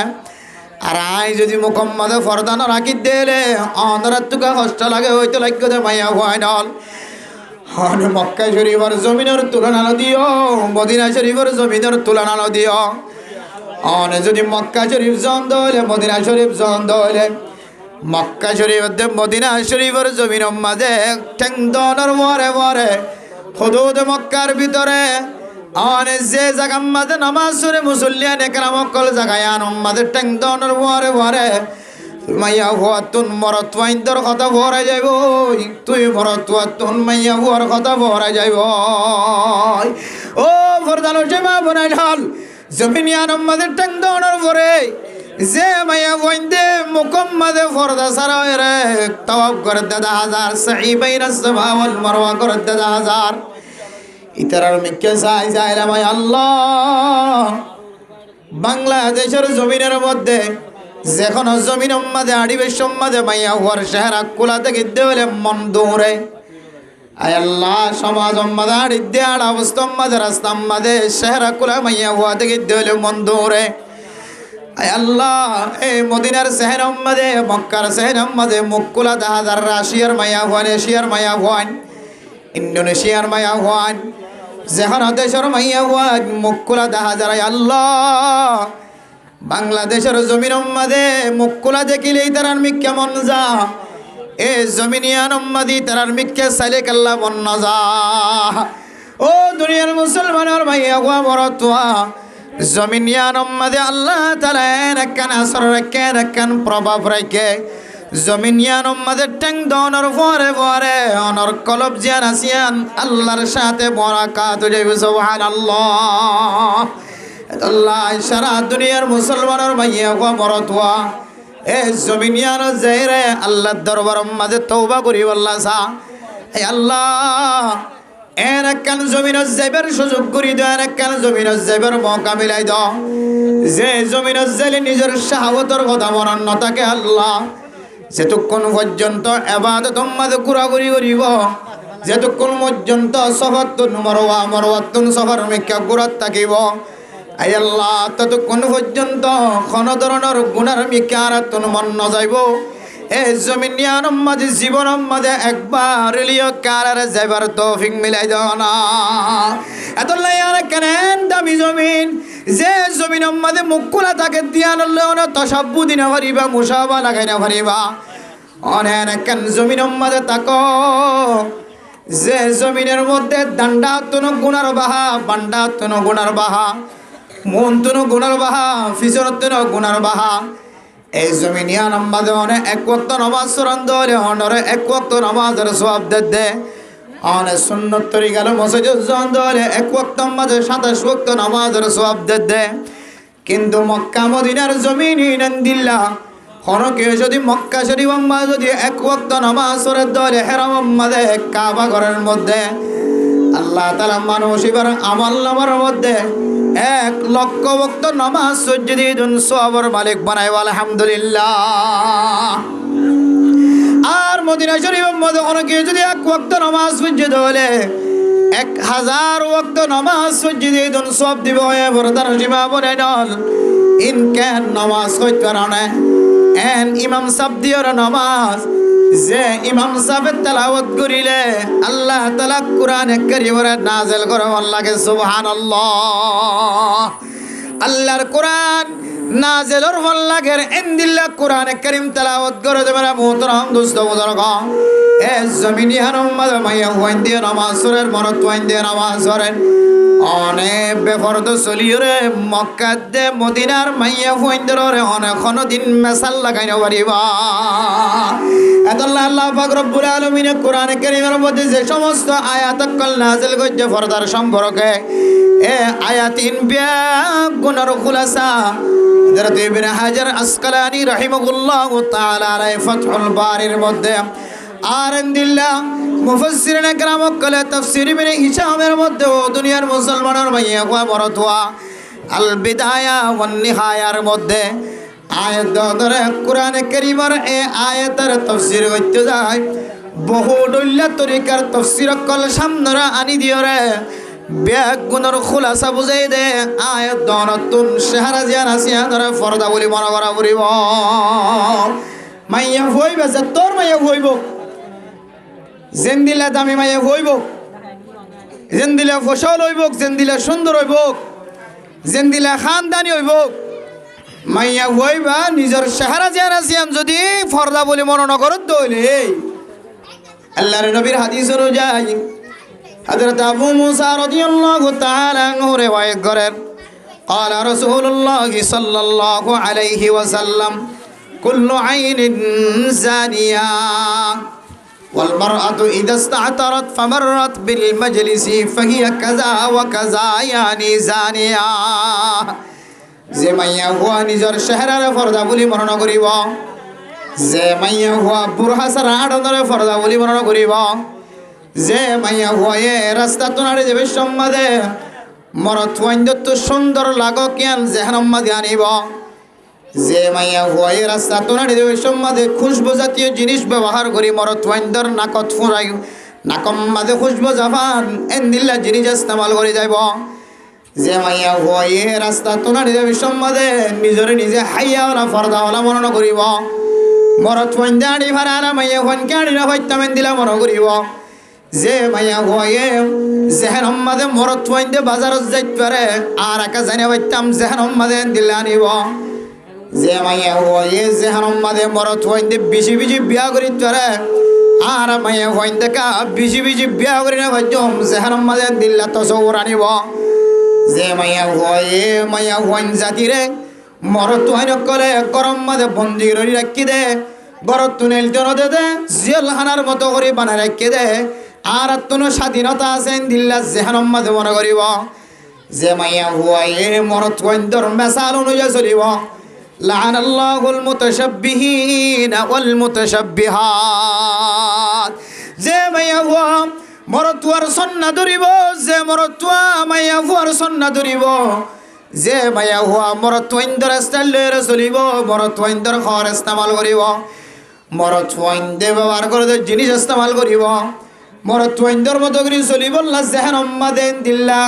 আর আই যদি মুকম্মাদে ফরদা না রাখি দিলে অনরাত তুকা কষ্ট লাগে হইতে লাগবে দে মাইয়া হয় নল হন মক্কা শরীফের জমিনের তুলনা দিও মদিনা শরীফের জমিনের তুলনা দিও অন যদি মক্কা শরীফ জন্দ হইলে মদিনা শরীফ জন্দ হইলে মক্কা শরীফ দে মদিনা শরীফের জমিন মাঝে ঠ্যাং দনের মরে হুদুদ মক্কার ভিতরে অনে যে জায়গা মাঝে নামাজ পড়ে মুসল্লিয়ান একরাম কল জায়গায় আনম মাঝে ট্যাং দনের ওয়ারে মাইয়া হুয়া তুন মরত ওয়াইন্দর কথা ভরা যাইব তুই মরত হুয়া তুন মাইয়া হুয়ার কথা ভরা যাইব ও ফরদানো জমা বনাই ঢাল জমিনিয়ান মাঝে ট্যাং দনের পরে যে মাইয়া ওয়াইন্দে মুকম্মাদে ফরদা সারা রে তওয়াব করে 10,000 সাই বাইনা সফা ওয়াল মারওয়া করে 10,000 ইতারার মিক্কে যাই মাই আল্লাহ বাংলাদেশের জমিনের মধ্যে যখন জমিন মাঝে আড়িবেশ মাঝে মাইয়া হওয়ার শেহরা কুলা থেকে দেওয়ালে মন দৌড়ে আয় আল্লাহ সমাজ মাঝে আড়ি দে আড় অবস্থা মাঝে রাস্তা মাঝে শেহরা কুলা মাইয়া হওয়া থেকে দেওয়ালে মন দৌড়ে আয় আল্লাহ এই মদিনার শহর মাঝে মক্কার শহর মাঝে মুকুলা 10,000 রাশিয়ার মাইয়া হওয়ান এশিয়ার মাইয়া হওয়ান ইন্দোনেশিয়ার মাইয়া হওয়ান যেখান দেশের মাইয়া হওয়ান মুকুলা 10,000 আল্লাহ বাংলাদেশের জমিন মাঝে মুকুলা দেখিলেই তারার মিক কেমন যা এ জমিনিয়ান মাদি তারার মিককে সাইলে কাল্লা মন না যা ও দুনিয়ার মুসলমানের মাইয়া হওয়া মরতুয়া জমিনিয়ান মাদে আল্লাহ তাআলা একান আসর রেখে একান প্রভাব রেখে জমিনিয়ান মাদে ট্যাং দনের পরে অনর কলব জিয়ান আসিয়ান আল্লাহর সাথে বরাকাত যাইবে সুবহানাল্লাহ আল্লাহ সারা দুনিয়ার মুসলমানের মাইয়া হওয়া মরতুয়া এ জমিনিয়ান যাইরে আল্লাহর দরবার মাঝে তওবা করি আল্লাহ সা হে আল্লাহ এরকান জমিনত যাইবার সুযোগ করি দাও এরকান জমিনত যাইবার মৌকা মিলাই দাও যে জমিনত যাইলে নিজের শাহওয়াতের কথা মরণ ন থাকে আল্লাহ যেতক্ষণ পর্যন্ত ইবাদত মাঝে ঘোরাঘুরি করিব যেতক্ষণ পর্যন্ত সফাতুন মারওয়া মারওয়াতুন সফার মেক্কা ঘোরাত থাকিব আই আল্লাহ ততক্ষণ পর্যন্ত কোনো ধরনের গুনার মিকারাতন মন ন যাইব এই জমিন নিয়ার মাঝে জীবন মাঝে একবার লিও কারার যাইবার তৌফিক মিলাই দাও না এত লাইয়ার কেন দামি জমিন যে জমিন মাঝে মুখ খোলা থাকে দিয়ান না তসাব্বু দিনা পারিবা মুসাবা লাগাই না পারিবা অনেক কেন জমিন মাঝে তাকো যে জমিনের মধ্যে দান্ডা তুনো গুনার বাহা বান্ডা তুনো গুনার বাহা মন তুনো গুনার বাহা ফিসর তুনো গুনার বাহা এই জমিনিয়া নাম্বাদে অনেক এক ওয়াক্ত নামাজ সুরান ধরে অনরে এক ওয়াক্ত নামাজের সওয়াব দে অনেক সুন্নত তরিকার মসজিদ জন ধরে এক ওয়াক্ত নামাজে 27 ওয়াক্ত নামাজের সওয়াব দে কিন্তু মক্কা মদিনার জমিন ইনদিল্লাহ হনকে যদি মক্কা শরীফ আম্মা যদি এক ওয়াক্ত নামাজ পড়ে ধরে হেরাম আম্মাদে কাবা ঘরের মধ্যে আল্লাহ তাআলা মানুষ এবার আমল নামার মধ্যে 1,00,000 ওয়াক্ত নামাজ সজ্জিদ দুন সওয়াবের মালিক বানায় আলহামদুলিল্লাহ আর মদিনা শরীফের মধ্যে অনেকে যদি এক ওয়াক্ত নামাজ সজ্জিদ হলে 1000 ওয়াক্ত নামাজ সজ্জিদ দুন সওয়াব দিব বরদার জিমা বলে নল ইনকান নামাজ হইতে না এন ইমাম সাহেব দিওর নামাজ যে ইমাম সাহেব তেলাওয়াত করিলে আল্লাহ তাআলা কোরআনে কারীমে নাযিল করে আল্লাহকে সুবহানাল্লাহ আল্লাহর কোরআন নাযিলর আল্লাহর ইনদিল্লাহ কোরআনে কারীম তেলাওয়াত করে দেরা মুহতারাম দোস্ত বুজুর্গ এ জমিনি হারমাদ মাইয়া ওয়াইন দিয়ে নামাজ পড়েন মরত ওয়াইন দিয়ে নামাজ পড়েন অনেক বেফরদ চলিরে মক্কাতে মদিনার মাইয়া ওয়াইন অনেক কোনো দিন মেসাল লাগাই না পারিবা আল্লাহ পাক রব্বুল আলামিন কোরআনে কারীমের মধ্যে যে সমস্ত আয়াত নাযিল করেছে ফরদার সম্পর্কে এ আয়াতিন বিয়া গুনার খুলাসা হযরত ইবনে হাজার আসকালানী রাহিমাহুল্লাহ তাআলা আলাইহি ফাতহুল বারির মধ্যে আরন্দিল্লাহ মুফাসসিরিন کرام কলে তাফসীর ইবনে হিশামের মধ্যে ও দুনিয়ার মুসলমানের ভাইয়া কোয়া বরতোয়া আল বিদায়া ওয়ান নিহায়ার মধ্যে আয়াত ধরে কোরআনে কারীমের এই আয়াতের তাফসীর হইতে যায় বহু দল্লা তরিকার তাফসীর কল সামনে আনি দিওরে ব্যাগ গুণর খুলাসা বুঝাই দে আয়াত দনতুন শাহরা জিয়ান আসিয়া ধরে ফরদা বলি মনে করা পড়িব মাইয়া হইবে যে তোর মাইয়া হইব জেন্দিলা দামি মাইয়া হইব জেন্দিলা ফসল হইব জেন্দিলা সুন্দর হইব জেন্দিলা খানদানি হইব মাইয়া হইবা নিজের শাহরা জিয়ান আসিয়ান যদি ফরদা বলি মনে নকরত দইলে আল্লাহর নবীর হাদিস অনুযায়ী হযরত আবু মুসা রাদিয়াল্লাহু তাআলা আনহু রিওয়ায়াত করেন قال رسول الله صلى الله عليه وسلم كل عين زانية والمرأة إذا استعطرت فمرت بالمجلس فهي كذا وكذا يعني زانية যে মাইয়া হুয়া নিজের চেহারার ফরদা বলি মরণ করিব যে মাইয়া হুয়া বুরহা সারা আড়নরে ফরদা বলি মরণ করিব যে মাইয়া হুয়ে রাস্তা তোনারে যাবে সম্মাদে মরত ওয়াইন্দত সুন্দর লাগো কিয়ান জেহনম্মাদে আনিব যে মাইয়া হুয়ে রাস্তা তোনারে যাবে সম্মাদে খুশবু জাতীয় জিনিস ব্যবহার করি মরত ওয়াইন্দর নাকত ফুরাই নাকম মাঝে খুশবু জাফান এন্দিল্লা জিনিস ইস্তেমাল করে যাইব যে মাইয়া হুয়ে রাস্তা তোনারে যাবে সম্মাদে নিজরে নিজে হাইয়াওয়ালা ফরদাওয়ালা মনন করিব মরত ওয়াইন্দা আনি ভাড়া মাইয়া হুয়ান কাড়ি না হইতাম এন্দিলা মন করিব যে মাইয়া হয়ে জেহেন সম্মাদে মরত ওয়াইন্দে বাজারত যাইতে পারে আর একা জানে পাইতাম জেহেন সম্মাদে দিলে আনিব যে মাইয়া হয়ে জেহেন সম্মাদে মরত ওয়াইন্দে বেশি বেশি বিয়া করিতে পারে আর মাইয়া ওয়াইন্দে কা বেশি বেশি বিয়া করি না ভাইজম জেহেন সম্মাদে দিল্লা তসৌর আনিব যে মাইয়া হইন জাতিরে মরত ওয়াইন করে গরম মাদে বন্দি করে রাখি দে গরত তুনেল দে দে জেলখানার মতো করে বানায় রাখি দে আর কোনো স্বাধীনতা আছে দিল্লা জেহানম মাঝে মনে করিব যে মাইয়া হুয়ায়ে মরত ওয়াইন্দর মেসাল অনুযায়ী চলিব লাআনাল্লাহুল মুতাশাব্বিহিনা ওয়াল মুতাশাব্বিহাত যে মাইয়া হুয়া মরতুয়ার সন্না ধরিব যে মরতুয়া মাইয়া হুয়ার সন্না ধরিব যে মাইয়া হুয়া মরত ওয়াইন্দর স্টাইলের চলিব মরত ওয়াইন্দর খর ইস্তেমাল করিব মরত ওয়াইন্দে ব্যবহার করে জিনিস ইস্তেমাল করিব মরত ওয়াইন্দর মতো করে চলিব আল্লাহ জেহানম মাদেন দিল্লা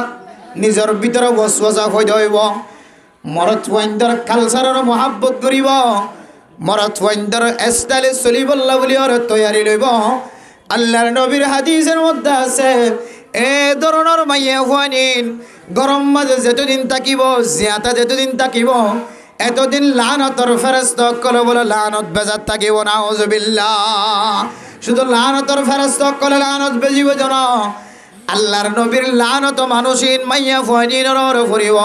নিজের ভিতরে ওয়াসওয়াসা হই দইব মরত ওয়াইন্দর কালচারের মহাব্বত করিব মরত ওয়াইন্দর স্টাইলে চলিবল্লা বলি আর তৈয়ারি লইব আল্লাহর নবীর হাদিসের মধ্যে আছে এ ধরনের মাইয়া হুয়ানিন গরম মাঝে যেতদিন থাকিব জিয়াতা যেতদিন থাকিব এতদিন লানতর ফেরেশতা কলে বলে লানত বেজাত থাকিব নাউজুবিল্লাহ শুধু লানতর ফেরেশতা কলে লানত বেজিব জন আল্লাহর নবীর লানত মানুষিন মাইয়া হুয়ানিনের পড়িব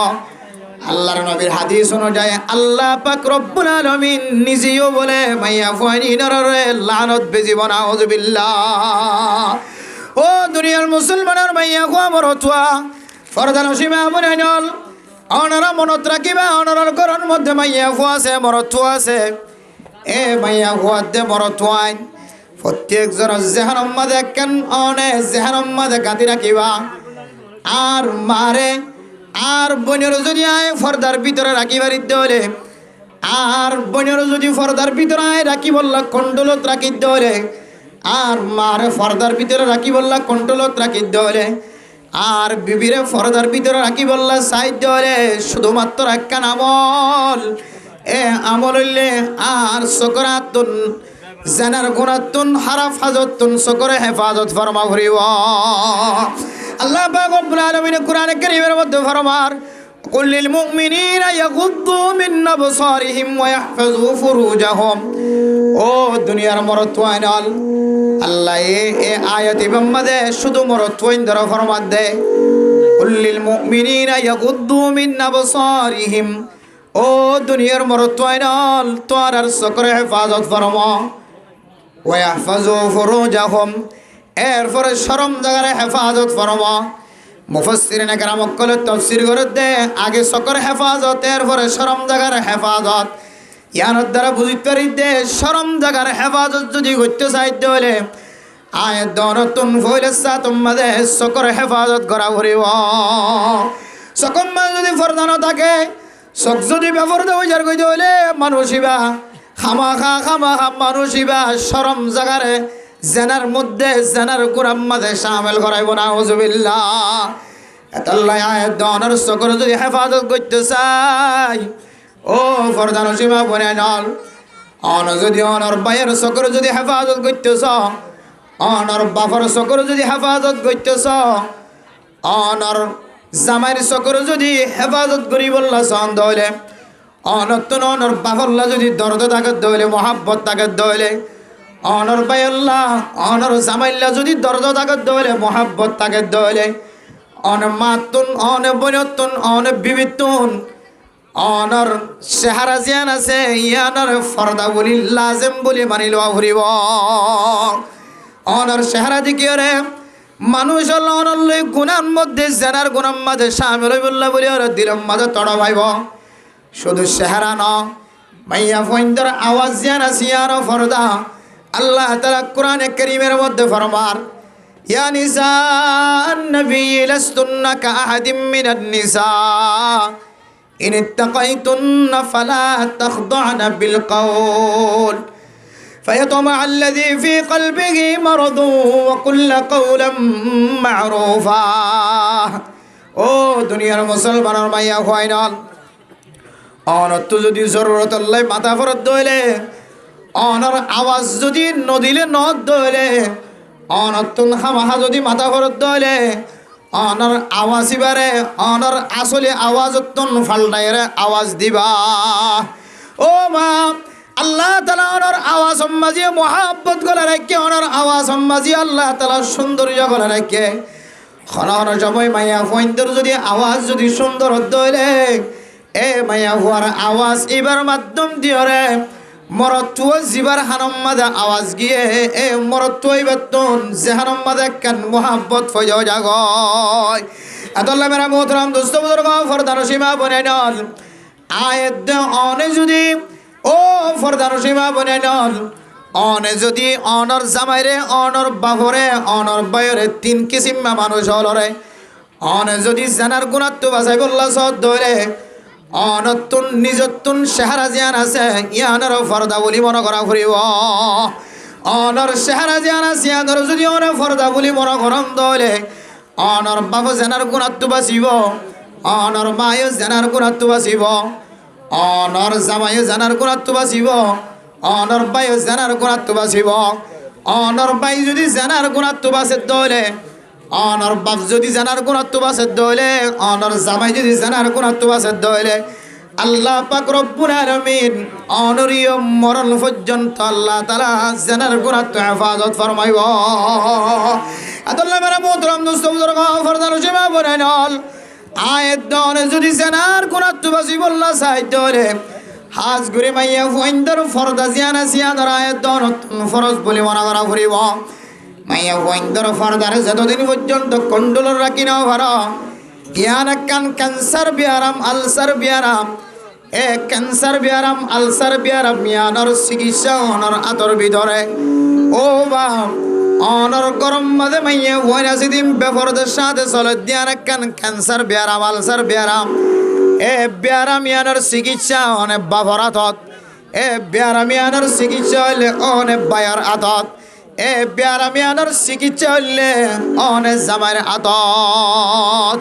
আল্লাহর নবীর হাদিস অনুযায়ী আল্লাহ পাক রব্বুল আলামিন নিজেও বলে মাইয়া হুয়ানিনের লানত বেজিব নাউজুবিল্লাহ ও দুনিয়ার মুসলমানের মাইয়া হুয়া মরতুয়া ফরদান সীমা বনাইনল অনরা মনত রাখিবা অনরার ঘরের মধ্যে মাইয়া হুয়া আছে মরতুয়া আছে এ মাইয়া হুয়া দে মরতুয়াইন প্রত্যেক জনের জেহানের মধ্যে কেন অনে জেহানের মধ্যে গাঁথি রাখিবা আর মারে আর বোনের যদি আয় ফর্দার ভিতরে রাখিবার দিতে হলে আর বোনের যদি ফর্দার ভিতরে আয় রাখি বললা কন্ট্রোলত রাখিতে হলে আর মারে ফর্দার ভিতরে রাখি বললা কন্ট্রোলত রাখিতে হলে আর বিবিরে ফর্দার ভিতরে রাখি বললা সাহায্য হলে শুধুমাত্র একখান আমল এ আমল হইলে আর সকরাতুন জানার গুণাতুন হারাফ হাজতুন সকরে হেফাজত ফরমা ভরিব আল্লাহ পাক রব্বুল আলামিন কোরআনে কারীমের মধ্যে ফরমার কুল লিল মুমিনিনা ইয়াগুদ্দু মিন আবসারিহিম ওয়া ইয়াহফাযু ফুরুজাহুম ও দুনিয়ার মরতওয়াইনাল আল্লাহ এ আয়াতে বাম্মাদে শুধু মরতওয়াইন দ্বারা ফরমাত দে কুল লিল মুমিনিনা ইয়াগুদ্দু মিন আবসারিহিম ও দুনিয়ার মরতওয়াইনাল তোর আর সকরে হেফাজত ফরমা ওয়া ইয়াহফাযু ফুরুজাহুম এরপরে শরম জায়গার হেফাজত ফরমা মুফাসসিরিন کرام কলে তাফসীর করে দে আগে সকর হেফাজত এরপরে শরম জায়গার হেফাজত ইয়ার দ্বারা বুঝিতে পারি দে শরম জায়গার হেফাজত যদি করতে চাইতে হলে আয়াত দনতুন ফয়লাসা তোমাদের সকর হেফাজত করা ভরিব সকম যদি ফরদান থাকে সক যদি বেফরদা হয়ে যার কইতে হলে মানুষিবা খামাখা মানুষিবা শরম জায়গারে জেনার মধ্যে জেনার গুনার মধ্যে শামিল করাইব নাউজুবিল্লাহ আল্লাহ আয়াত দনের সকর যদি হেফাজত করতে চাই ও ফরদান সীমা বনে নল অন যদি অনর বাইয়ের সকর যদি হেফাজত করতেছ অনর বাফর সকর যদি হেফাজত করতেছ অনর জামাইর সকর যদি হেফাজত করি বললা সন্দ হইলে অনতুন অনর বাফল্লা যদি দরদ থাকে দইলে মহাব্বত থাকে দইলে অনর বাইল্লাহ অনর জামাইল্লা যদি দরদ থাকে দইলে মহাব্বত থাকে দইলে অন মাতুন অন বনতুন অন বিবিতুন অনর চেহারা জিয়ান আছে ইয়ানর ফর্দা বলি লাজেম বলি মানি লওয়া ঘুরিব অনর চেহারা দিকে মানুষ অনর লই গুণার মধ্যে জেনার গুণার মাঝে শামিল হইবল্লা বলি ওর দিলম মাঝে তড় ভাইব শুধু চেহারা ন মাইয়া ফইন্দর আওয়াজ জিয়ান আছে ইয়ার ফর্দা আল্লাহ তাআলা কোরআনে কারীমের মধ্যে ফরমার ইয়া নিসাআন নবী লাস্তুন্না কাআহাদিম মিনান নিসা ইন ইত্তাকাইতুন্না ফালা তাখদা'না বিল কওল فيطمع الذي في قلبه مرض وقل قولا معروفا ও দুনিয়ার মুসলমানের মাইয়া হইনাল অনত যদি জরুরত আল্লাহ মাথা ফরত দইলে অনর আওয়াজ যদি নদিলে নদ দইলে অনতুন হামাহা যদি মাথা ফরত দইলে অনর আওয়াজ ইবারে অনর আসলে আওয়াজতুন ফালটাইরে আওয়াজ দিবা ও মা আল্লাহ তাআলা ওনার আওয়াজ সম্মাজিয়ে মোহাব্বত করে রাখে ওনার আওয়াজ সম্মাজিয়ে আল্লাহ তাআলা সৌন্দর্য করে রাখে খনার সময় মাইয়া ফইন্দর যদি আওয়াজ যদি সুন্দর হইলে এ মাইয়া হওয়ার আওয়াজ এবার মাধ্যম দিয়রে মরত্ব জিবার হানম্মাদা আওয়াজ গিয়ে এ মরত্ব ইবাতুন জেহানম্মাদা কান মোহাব্বত ফয়ো জাগয় আদাল্লাহ মেরা মোহতরম দোস্ত বুজুর্গ ফরদান সীমা বনে নল আয়াত অনে যদি ও ফরদান সীমা বনে নল অনে যদি অনর জামাইরে অনর বাহরে অনর বায়রে তিন কিসিমা মানুষ হলরে অনে যদি জানার গুণাত্ব বাসাই বললা সদ ধরে অনতুন নিজতুন চেহারা জিয়ান আছে ইয়ানর ফরদা বলি মনে করা ফুরিব অনর চেহারা জিয়ান আছে ইয়ানর যদি অনে ফরদা বলি মনে করম দলে অনর বাবু জেনার গুণাত্ম বাঁচিব অনর মায়ও জেনার গুণাত্ম বাঁচিব অনর জামাইও জেনার গুণাত্ম বাঁচিব অনর বাইও জেনার গুণাত্ম বাঁচিব অনর বাই যদি জেনার গুণাত্ম বাঁচে দলে অনর বাপ যদি জেনার গুণাত্ম বাঁচে দলে অনর জামাই যদি জেনার গুণাত্ম বাঁচে দলে আল্লাহ পাক রব্বুল আলামিন অনরীয় মরণ পর্যন্ত আল্লাহ তাআলা জেনার গুণাত্ম হেফাজত ফরমাইব আল্লাহ মেরা মোহতরম দোস্ত বুজুর্গ ফরদান সেবা বনাইনল আয়াত দনে যদি জেনার গুণাত্ম বাঁচিব আল্লাহ সাহায্য করে হাজ ঘুরে মাইয়া ফুইন্দর ফরদা জিয়ানা সিয়াদার আয়াত দন ফরজ বলে মনে করা ফুরিব মাইয়া ফুইন্দর ফরদার যতদিন পর্যন্ত কন্ট্রোল রাখি নাও ভার ইয়ান কান ক্যান্সার বিয়ারাম আলসার বিয়ারাম এ ক্যান্সার বিয়ারাম আলসার বিয়ারাম ইয়ানর চিকিৎসা অনর আতর ভিতরে ও বা অনর গরম মাঝে মাইয়া ওয়াইনা সিদিম বেফরদের সাথে চলে দিয়ান কান ক্যান্সার বিয়ারাম আলসার বিয়ারাম এ বিয়ারাম ইয়ানর চিকিৎসা অনেক বাবরাতত এ বিয়ারাম ইয়ানর চিকিৎসা হইলে অনেক বায়ার আতত এ বিয়ারাম ইয়ানর চিকিৎসা হইলে অনেক জামাইয়ের আতত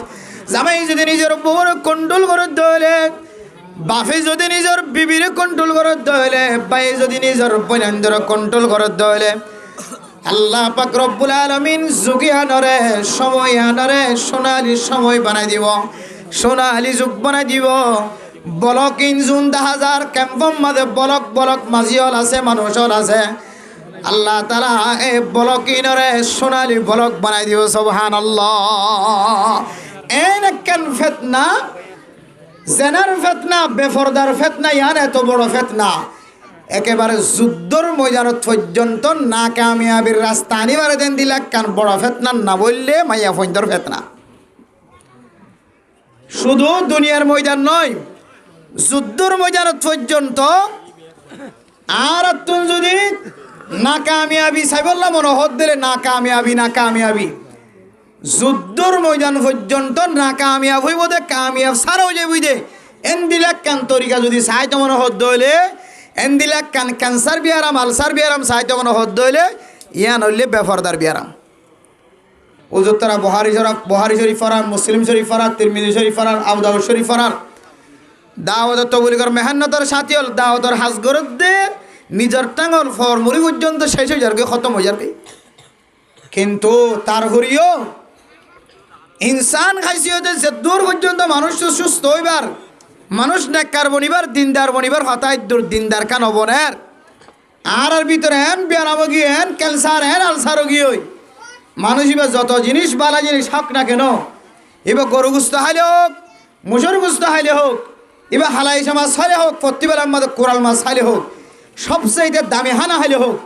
জামাই যদি নিজের বউর কন্ট্রোল করে দলে বাপে যদি নিজের বিবির কন্ট্রোল করে দলে বাই যদি নিজের বইনান্দর কন্ট্রোল করে দলে আল্লাহ পাক রব্বুল আলামিন যুগে আনরে সময় আনরে সোনালি সময় বানাই দিব সোনালি যুগ বানাই দিব বলক ইনজুন 10,000 ক্যাম্পম মাঝে বলক বলক মাঝিওল আছে মানুষল আছে আল্লাহ তাআলা এই বলক ইনরে সোনালি বলক বানাই দিব সুবহানাল্লাহ এন কেন ফিতনা জেনার ফিতনা বেফরদার ফিতনা ইয়ান এত বড় ফিতনা একেবারে যুদ্ধর ময়দানত পর্যন্ত না কামিয়াবির রাস্তা আনিবারে দেন দিলা কান বড় ফিতনা না বললে মাইয়া ফইন্দর ফিতনা শুধু দুনিয়ার ময়দান নয় যুদ্ধর ময়দানত পর্যন্ত আর তুমি যদি না কামিয়াবি সাইবল্লা মনোহর দিলে না কামিয়াবি যুদ্ধর ময়দান পর্যন্ত না কামিয়াব হইব দে কামিয়াব সারা হয়ে যাবি দে এন দিলাক কান তরিকা যদি সাহিত্য মনোহর দইলে এন দিলাক কান ক্যান্সার বিয়ারাম আলসার বিয়ারাম সাহিত্য মনোহর দইলে ইয়ান হইলে বেফরদার বিয়ারাম ওজুর তারা বহারি শরীফ ফরার মুসলিম শরীফ ফরার তিরমিজি শরীফ ফরার আবু দাউদ শরীফ ফরার দাওয়াত তবলিগর মেহান্নতর সাথী হল দাওয়াতর হাজগরত দে নিজের টাঙ্গল ফরমুরি পর্যন্ত শেষ হয়ে যাবে খতম হয়ে যাবে কিন্তু তার হরিও ইনসান খাইছি হতে যে দূর পর্যন্ত মানুষ সুস্থ হইবার মানুষ নেককার বনিবার দিনদার বনিবার হতায় দূর দিনদার কান হবনের আর ভিতরে হেন বিয়ারাম গিয়ে হেন ক্যান্সার হেন আলসার গিয়ে হই মানুষ এবার যত জিনিস বালা জিনিস হক না কেন এবার গরু গুস্ত হাইলে হোক মুসুর গুস্ত হাইলে হোক এবার হালাই মাছ হাইলে হোক প্রতিবেলার মধ্যে কোরাল মাছ হাইলে হোক সবচেয়ে দামি হানা হাইলে হোক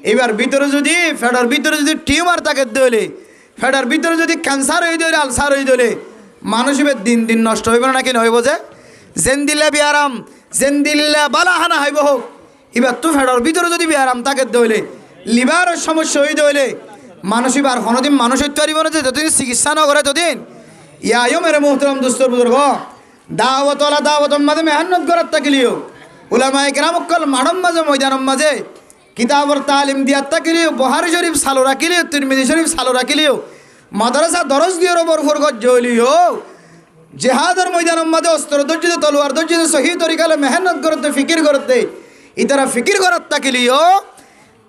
এবার ভিতরে যদি ফেডার ভিতরে যদি টিউমার তাকে দলে ফেডার ভিতরে যদি ক্যান্সার হয়ে দলে আলসার হয়ে দলে মানুষ এবার দিন দিন নষ্ট হইব না কেন হইব যে জেন দিল্লা বিয়ারাম জেন দিল্লা বালা হানা হইব হোক এবার তো ফেডার ভিতরে যদি বিয়ারাম তাকে দলে লিভারের সমস্যা হয়ে দলে মানুষ এবার কোনোদিন মানুষ হইতে পারিব না যে যতদিন চিকিৎসা না করে ততদিন ইয়াও মেরে মোহতরম দুস্তর বুজুর্গ দাওয়াতলা দাওয়াতম মাঝে মেহান্নত করার তাকিলিও উলামায়ে কেরামকল মাঠম মাঝে ময়দানম মাঝে কিতাবর তালিম দিয়ার তাকিলিও বহারি শরীফ চালু রাখিলিও তিরমিজি শরীফ চালু রাখিলিও মাদ্রাসা দরজ দিয়েও বরফর গজ জলিও জেহাদের ময়দানম মাঝে অস্ত্র দর্জিত তলোয়ার দর্জিত সহি তরিকালে মেহনত করতে ফিকির করতে ইতারা ফিকির করার তাকিলিও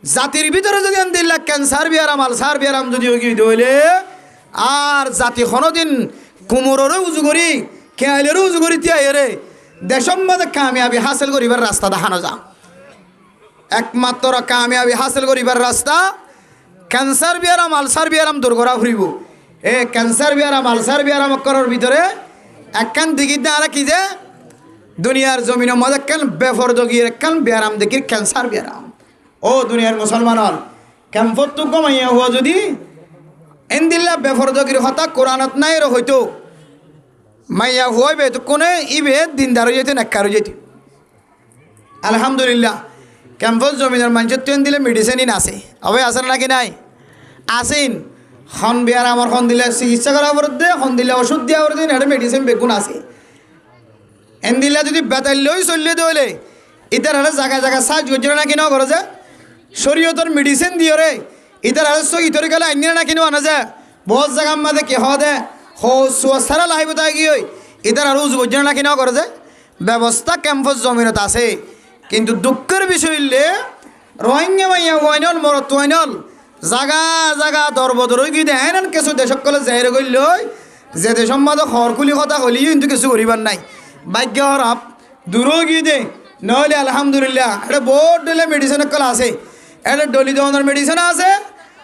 জাতির ভিতরে যদি দিল্লা ক্যান্সার বিয়ারাম আলসার বিয়ারাম যদি দইলে আর জাতি কোনোদিন কুমোরেরও উজু করি খেয়ালেরও উজু করি তিয়াইরে দেশম মাঝে কামিয়াবি হাসিল করিবার রাস্তা দেখানো যা একমাত্র কামিয়াবি হাসিল করিবার রাস্তা ক্যান্সার বিয়ারাম আলসার বিয়ারাম দূর করা ফুরিব এ ক্যান্সার বিয়ারাম আলসার বিয়ারাম করার ভিতরে একখান দিঘির দে আর কি যে দুনিয়ার জমিনের মধ্যে একখান বেফরদ গিয়ে একখান বিয়ারাম দেখির ক্যান্সার বিয়ারাম ও দুনিয়ার মুসলমান হল ক্যাম্পত কমাইয়া হওয়া যদি এনদিল্লা বেফরদগির হতা কোরআনত নাই হইতো মাইয়া হইবে তো কোনে ইবে দিনদার হয়ে যেতে নাক্কার হয়ে যেতে আলহামদুলিল্লাহ ক্যাম্পস জমিনের মানুষের ট্রেন দিলে মেডিসিন আছে অবে আসেন নাকি নাই আসেন খন বিয়ার আমার খন দিলে চিকিৎসা করা দে খন দিলে ওষুধ দিয়া দিন এটা মেডিসিন বেগুন আছে এন দিলে যদি বেতাল্যই চললে দলে ইতার হারে জায়গা জায়গা সাজ গজরে নাকি ন করে যে শরীয়তর মেডিসিন দিও রে ইতার হারে সহি তরিকালে আইন নাকি আনা যায় বহুত জায়গার মধ্যে কি হদে হো সারা লাইব তা গিয়ে ইদার আর উজু বুঝে না কিনা করে যে ব্যবস্থা ক্যাম্পাস জমিনত আছে কিন্তু দুঃখের বিষয় হইলে রোহিঙ্গা মাইয়া ওয়াইনল মরত ওয়াইনল জাগা জাগা দরবদর গিয়ে দেন কিছু দেশক কলে জাহির করল যে দেশের মধ্যে হরকুলি কথা হলি কিন্তু কিছু করিবার নাই ভাগ্য হরাপ দূরও গিয়ে দে নহলে আলহামদুলিল্লাহ এটা বহুত দিলে মেডিসিনের কলা আছে এটা ডলি দেওয়ানোর মেডিসিন আছে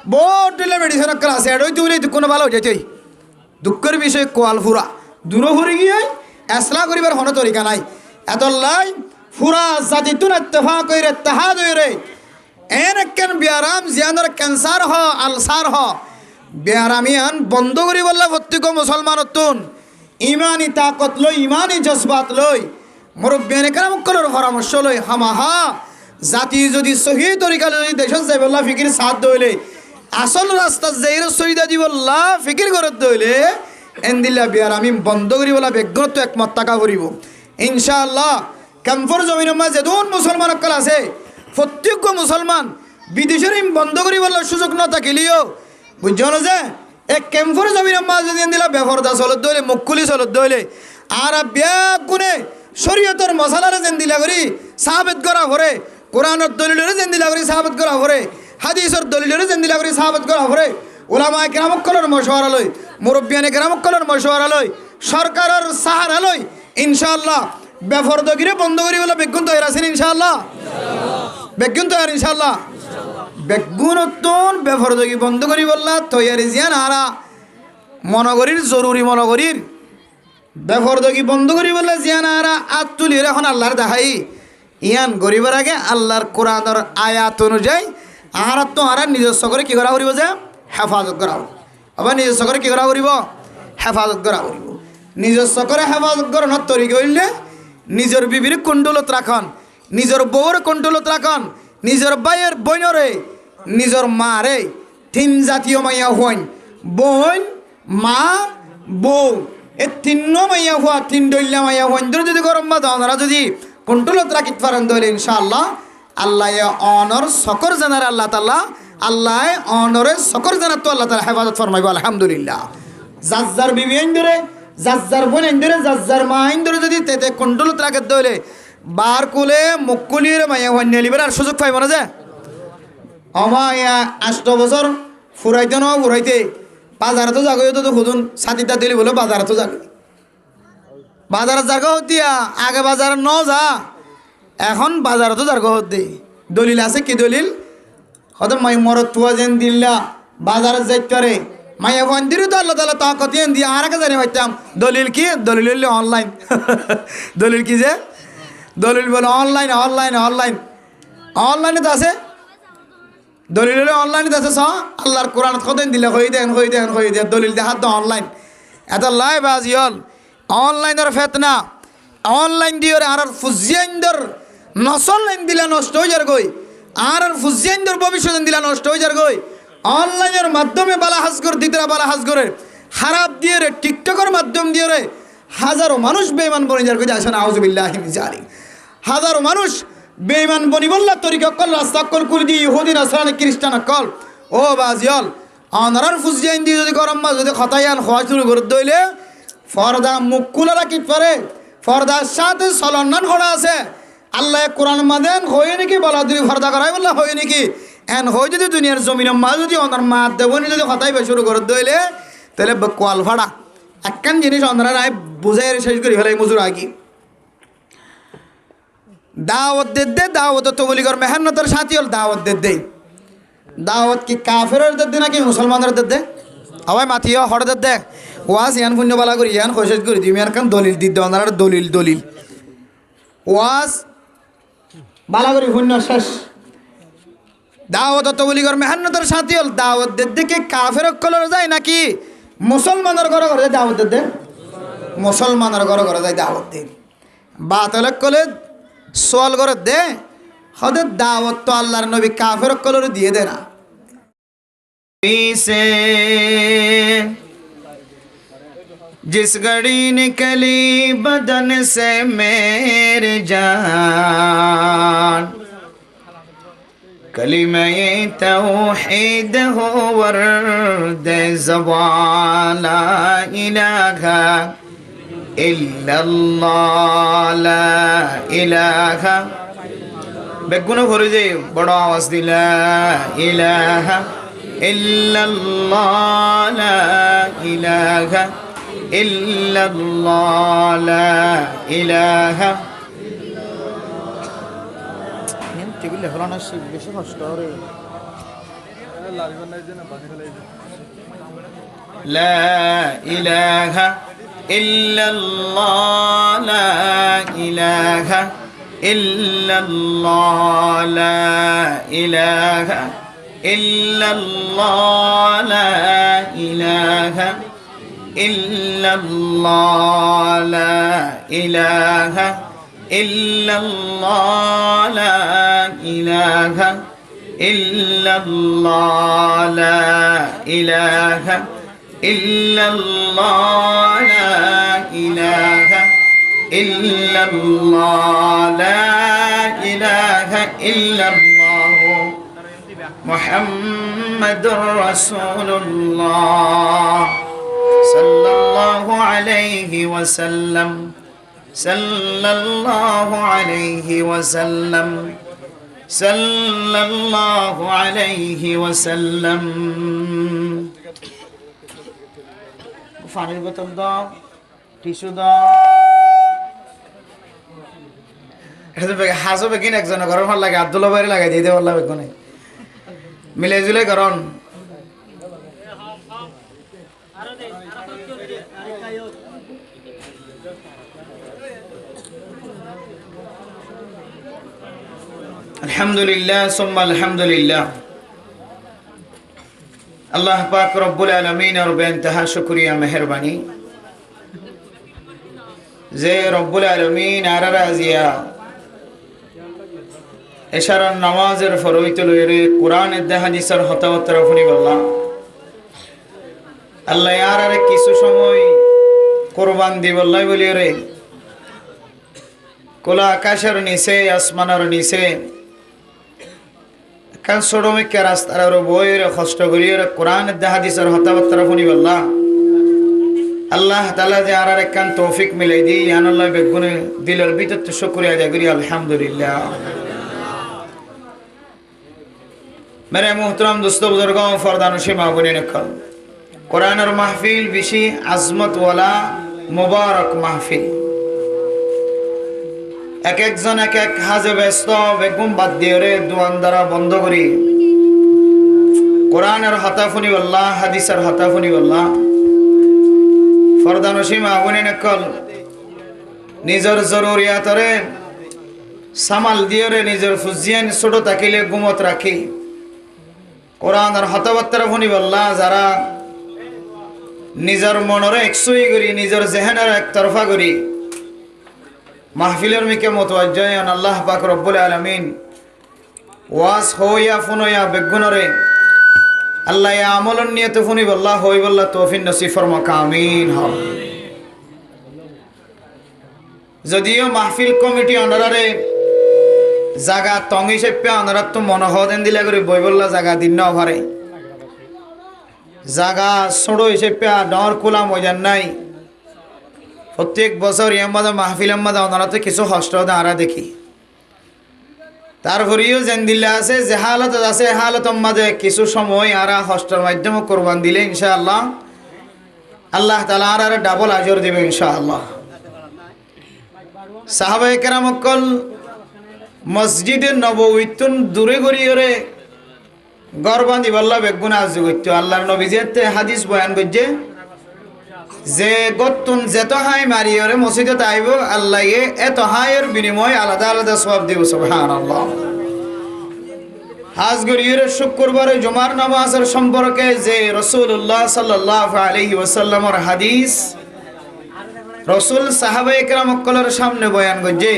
বহুত দিলে মেডিসিনের কলা আছে এটাই তুলে কোনো ভালো হয়ে যেতেই দুঃখের বিষয় কোয়াল ফুরা দূর ফুরি গিয়ে এসলা করিবার কোনো তরিকা নাই এত লাই ফুরা জাতি তুন ইত্তেফাক কইরে ইত্তেহাদ হইরে এন একখান বিয়ারাম জিয়ানোর ক্যান্সার হ আলসার হ বিয়ারামিয়ান বন্ধ করি বললে প্রত্যেক মুসলমানতুন ইমানি তাকত লই ইমানি জজবাত লই মুরব্বিয়ানে কেরাম কলর পরামর্শ লই হামাহা জাতি যদি সহি তরিকা যদি দেশত যাই বললা ফিকির সাথ দইলে আসল রাস্তা যাইর সহিদা দি বললা ফিকির করত দইলে এন্দিল্লা বিয়ার আমি বন্ধ করি বলা ব্যক্তিগত একমত টাকা করিব ইনশাআল্লাহ ক্যাম্পর জমিনের মাঝে দুন মুসলমান অকল আছে প্রত্যেক মুসলমান বিদেশের বন্ধ করি বললা সুযোগ না থাকিলেও বুঝছো যে এক ক্যাম্পর জমিনের মাঝে যদি এন্দিলা বেফরদা চলত দইলে মুকুলি চলত দইলে আর ব্যাগ গুনে শরীয়তের মশালারে যেন দিলা করি সাহাবেত করা ভরে কোরআনের দলিলেরে যেন দিলা করি সাহাবেত করা ভরে হাদিসের দলিলেরে যেন দিলা করি সাহাবেত করা ভরে ওলামায়ে কেরামক কলর মশওয়ারা লই মুরব্বিয়ানে কেরামক কলর মশওয়ারা লই সরকারের সাহারা লই ইনশাআল্লাহ বেফরদগিরে বন্ধ করি বলে বেগুন তৈরি আছেন ইনশাআল্লাহ বেগুন তৈরি ইনশাআল্লাহ বেগুনতন বেফরদগি বন্ধ করি বললা তৈরি জিয়ান আরা মনগরীর জরুরি মনগরীর বেফরদগি বন্ধ করি বললে জিয়ান আরা আত তুলি এখন আল্লাহর দেখাই ইয়ান গরিবের আগে আল্লাহর কোরআনের আয়াত অনুযায়ী আহার তো আহার নিজস্ব করে কী করা করিব যে হেফাজত করা আবার নিজস্ব করে কী করা করিব হেফাজত করা করিব নিজস্ব করে হেফাজত করানোর তরিকা হইলে নিজের বিবির কুণ্ডলত রাখন নিজের বউর কুণ্ডলত রাখন নিজের ভাইয়ের বইনরে নিজের মারে তিন জাতীয় মাইয়া হইন বোন মা বউ এই তিন মাইয়া হওয়া তিন দৈল্যা মাইয়া হইন যদি গরম বা ওনারা যদি কুণ্ডলত রাখিতে পারেন দইলে ইনশাআল্লাহ আল্লাহ অনর সকর জানার আল্লাহ তাআলা আল্লাহ অনরে সকর জানার তো আল্লাহ তাআলা হেফাজত ফরমাইব আলহামদুলিল্লাহ জাজ্জার বিবি আইন্দরে জাজ্জার বোন আইন্দরে জাজ্জার মা আইন্দরে যদি তেতে কুণ্ডলত রাখে দইলে বার কুলে মুকুলির মাইয়া হইন লিবার আর সুযোগ পাইব না যে আমায়া 8 বছর ফুরাইতে ন ফুরাইতে বাজারে তো জাগো তো খুদুন সাতিটা দিলি বলে বাজারে তো জাগে বাজারের জায়গা হতিয়া আগে বাজারে ন যা এখন বাজারে তো জায়গা হতে দলিল আছে কি দলিল হয়তো মাই মরত তুয়া যেন দিল্লা বাজারে যাইতে মাইয়া মন্দিরও তো আল্লাহ তাআলা তাকত দেন দিয়ে আর আগে জানি পাইতাম দলিল কি দলিল হইলে অনলাইন দলিল কি যে দলিল বলে অনলাইন অনলাইন অনলাইন অনলাইনে তো আছে দলিল হলে অনলাইনে তো আছে স আল্লাহর কোরআন কতদিন দিলে হই দেন দলিল দেখাত তো অনলাইন এত লাইভ আজ হল অনলাইনের ফেতনা অনলাইন দিয়ে আর ফুজিয়াইন্দর নসল লাইন দিলে নষ্ট হয়ে যার গই আর ফুজিয়াইন্দর ভবিষ্যৎ দিলে নষ্ট হয়ে যার গই অনলাইনের মাধ্যমে বালা হাজগর দিতরা বালা হাজগরের খারাপ দিয়ে রে টিকটকের মাধ্যম দিয়ে রে হাজারো মানুষ বেঈমান বনে যার গই আসেন আউযুবিল্লাহি মিন জালিক হাজারো মানুষ বেঈমান বনি বললা তরিকা কল রাস্তা কল করে দিয়ে ইহুদি নাসরানি খ্রিস্টান কল ও বাজিয়াল অনারার ফুজিয়াইন দিয়ে যদি গরম মাছ যদি খতায়ান খোয়া শুরু করে দইলে ফর্দা মুখ খুলে রাখি পারে ফর্দার সাথে সলন্নান করা আছে আল্লাহ কোরআন মাদেন হয়ে নাকি বলা তুমি ফর্দা করাই বললা হয়ে নাকি এন হয়ে যদি দুনিয়ার জমিনের মা যদি ওনার মা দেবনি যদি হতাইবে শুরু করে দইলে তাহলে কোয়াল ফাড়া একখান জিনিস ওনারা নাই বুঝাই শেষ করি ফেলে মজুর আগি দাওয়াত দে দাওয়াত তো বলি কর মেহনতের সাথী হল দাওয়াত দে দাওয়াত কি কাফেরের দে নাকি মুসলমানের দে হওয়াই মাথিও হঠাৎ দেখ ওয়াজ ইয়ান পুণ্য বালা করি ইয়ান খোশেষ করি তুমি আর কান দলিল দিতে ওনার দলিল দলিল ওয়াজ বালা করি পুণ্য শেষ দাওয়াত তো বলি কর মেহনতের সাথী হল দাওয়াত দেখে কাফের কলর যায় নাকি মুসলমানের ঘরে ঘরে যায় দাওয়াত দে মুসলমানের ঘরে ঘরে যায় দাওয়াত দে বাতল কলে সোয়াল করে দে হদের দাওয়াত তো আল্লাহর নবী কাফের কলর দিয়ে দে না से जिस घड़ी निकली बदन से मेरे जान कलिमे तौहीद हो वर्द ज़बान ला इलाहा इल्लल्लाह ला इलाहा बेगुना भरे जे बड़ा आवाज दिला इलाहा इल्लल्लाह ला इलाहा इल्लल्लाह ला इलाहा এগুলো হলানো বেশি কষ্ট করে লা ইলাহা ইল্লাল্লাহ লা ইলাহা ইল্লাল্লাহ লা ইলাহা ইল্লাল্লাহ লা ইলাহা ইল্লাল্লাহ লা ইলাহা ইল্লাল্লাহ লা ইলাহা ইল্লাল্লাহ লা ইলাহা ইল্লাল্লাহ লা ইলাহা ইল্লাল্লাহ লা ইলাহা ইল্লাল্লাহ মুহাম্মাদুর রাসূলুল্লাহ সাল্লাল্লাহু আলাইহি ওয়াসাল্লাম সাল্লাল্লাহু আলাইহি ওয়াসাল্লাম সাল্লাল্লাহু আলাইহি ওয়াসাল্লাম পানির বোতল দাও টিস্যু দাও এটা তো হাসো বেকিন একজন ঘরের ভাল লাগে আব্দুল্লাহ ভাইরে লাগাই দিতে পারলাম বেগুনে মিলে জুলে করন আলহামদুলিল্লাহ সুম্মা আলহামদুলিল্লাহ আল্লাহ পাক রব্বুল আলামিন এর বেইনতাহা শুকরিয়া মেহেরবানি যে রব্বুল আলামিন আর রাজিয়া এশারার নামাজের ফরইত লইরে কোরআনের হাদিসের হতাওয়াত রাফুনি বল্লাহ আল্লাহ আর কিছু সময় কুরবান দিবল্লাই বলিরে কোলা আকাশের নিচে আসমানের নিচে কাল সরমিকে রাস্তার বইয়ের কষ্ট করিয়ে কোরআনের হাদিসের হতাওয়াত রাফুনি বল্লাহ আল্লাহ তাআলা যে আর একখান তৌফিক মিলাই দি আনাল্লাহ বেগুনে দিলের ভিতর শুকরিয়া আদায় করি আলহামদুলিল্লাহ मेरे मोहतरम दोस्तों बुजुर्गों फरदानुशी माबुनी नकल कुरान और महफिल बिशी आजमत वाला मुबारक महफिल एक एक जन एक एक हाजे व्यस्त बेगुम बाद दिए रे दुआन द्वारा बंद करी कुरान और हताफुनी वल्लाह हदीस और हताफुनी वल्लाह फरदानुशी माबुनी नकल निजर जरूरियात रे सामाल दिए रे निजर फुजियान छोटो ताकिले गुमत राखी কোরআন আর হতাওয়াত রাফুনি বল্লাহ যারা নিজের মনরে একসুই করি নিজের জেহেনের একতরফা করি মাহফিলের মিকে মুতাওয়াজ্জিহান আল্লাহ পাক রব্বুল আলামিন ওয়াজ হইয়া ফুনয়া বেগুনরে আল্লাহ ইয়া আমলন নিয়ত ফুনি বল্লাহ হই বল্লাহ তৌফিক নসিব ফরমা আমিন হ যদিও মাহফিল কমিটি অনারে জাগা টং হিসেবে আনারা তো মনোহদেন দিলা করে বই বললা জাগা দিন না ভারে জাগা ছোড়ো হিসেবে ডর খোলা মজান নাই প্রত্যেক বছর ইয়ামাদা মাহফিল আম্মাদা ওনারা তো কিছু হস্ত আরা দেখি তারপরেও যেন দিল্লা আছে যে হালত আছে হালত মাঝে কিছু সময় আরা হস্তের মাধ্যমে কোরবান দিলে ইনশাআল্লাহ আল্লাহ তাআলা আর ডাবল আজর দেবে ইনশাআল্লাহ সাহাবায়ে কেরাম কল মসজিদে নববীতুন দূরে গড়িয়ে গরবান্দি বল্লা বেগুনা আজগত্য আল্লাহর নবী যেতে হাদিস বয়ান করছে যে গতুন যেত হাই মারিয়রে মসজিদে আইব আল্লাহ এত হাইয়ের বিনিময় আলাদা আলাদা সওয়াব দিব সুবহানাল্লাহ হাজ গড়িয়ে শুক্রবারে জুমার নামাজের সম্পর্কে যে রাসূলুল্লাহ সাল্লাল্লাহু আলাইহি ওয়াসাল্লামের হাদিস রাসূল সাহাবায়ে কেরাম কলের সামনে বয়ান করছে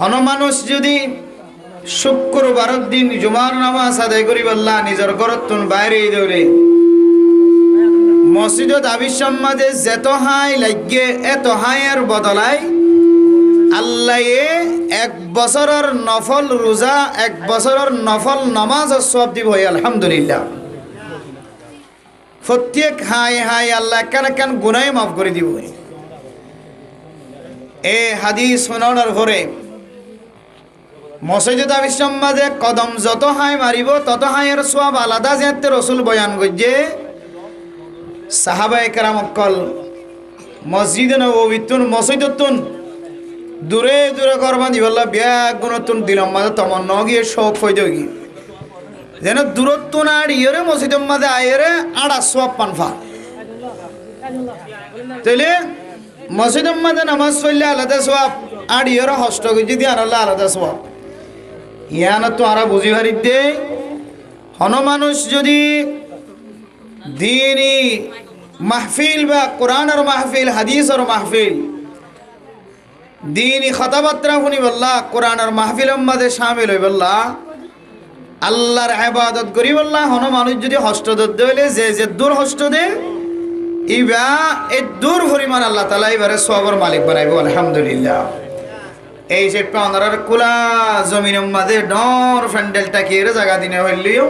হন মানুষ যদি শুক্রবারের দিন জুমার নামাজ আদায় করি বললা নিজের ঘরতুন বাইরে দৌড়ে মসজিদত আবিসম্মাদে যেত হাই লাগে এত হাইয়ের বদলায় আল্লাহ এক বছরের নফল রোজা, এক বছরের নফল নামাজ সব দিব আলহামদুলিল্লাহ। প্রত্যেক হাই হাই আল্লাহ কান গুনাহ মাফ করে দিব। এ হাদিস শোনানোর পরে মসজিদ আবিষ্কার মাঝে কদম যত হাই মারিব তত হাইয়ের সওয়াব আলাদা। যেতে রসুল বয়ান করছে সাহাবায়ে কেরাম অকল মসজিদে নববীতুন মসজিদতুন দূরে দূরে করবান দিবল্লা ব্যাগ গুণতুন দিলাম মাঝে তমন ন গিয়ে শোক হইতে গিয়ে যেন দূরত্ব না আড়িয়ে মসজিদের মাঝে আইরে আড়া সওয়াব পানফা। তাইলে মসজিদের মাঝে নামাজ পড়লে আলাদা সওয়াব, আড়িয়ে হস্ত গিয়ে দিয়ে আলাদা সওয়াব। ইয়ানা তো আরা বুঝি হারি দে হন মানুষ যদি দিনই মাহফিল বা কোরআনের মাহফিল, হাদিসের মাহফিল, দিনই কথাবার্তা শুনি বললা, কোরআনের মাহফিলের মাঝে শামিল হই বললা, আল্লাহর ইবাদত করি বললা, হন মানুষ যদি হস্ত দে হইলে যে দূর হস্ত দে ইবা এই দূর পরিমাণ আল্লাহ তাআলা এবারে সওয়াবের মালিক বানাইব আলহামদুলিল্লাহ। এই যে পাওনার কুলা জমিনের মাঝে ডর ফ্যান্ডেলটা কি জায়গা দিনে হইলিও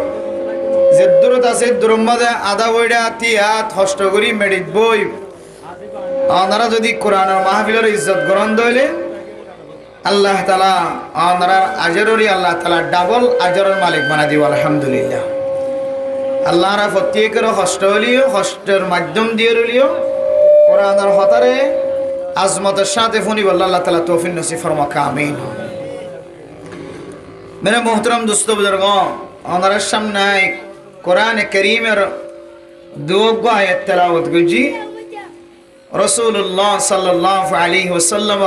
যে দূরত আছে দূরের মাঝে আধা বইটা তিয়াত হস্ত করি মেডিট বই আপনারা যদি কোরআনের মাহফিলের ইজ্জত গ্রহণ হইলে আল্লাহ তাআলা আপনারা আজররি আল্লাহ তাআলা ডাবল আজরের মালিক বানাই দিব আলহামদুলিল্লাহ। আল্লাহরা প্রত্যেকের হস্ত হলিও হস্তের মাধ্যম দিয়ে রলিও কোরআনের হতারে আজমতের সাথে ফোনি বলল আল্লাহ তাআলা তৌফিক নসিব ফরমাক আমিন। मेरे मोहतरम दोस्तों बुजुर्गों, हमारे सामने कुरान करीम दो आयत तिलावत गुजी रसूलुल्लाह सल्लल्लाहु अलैहि वसल्लम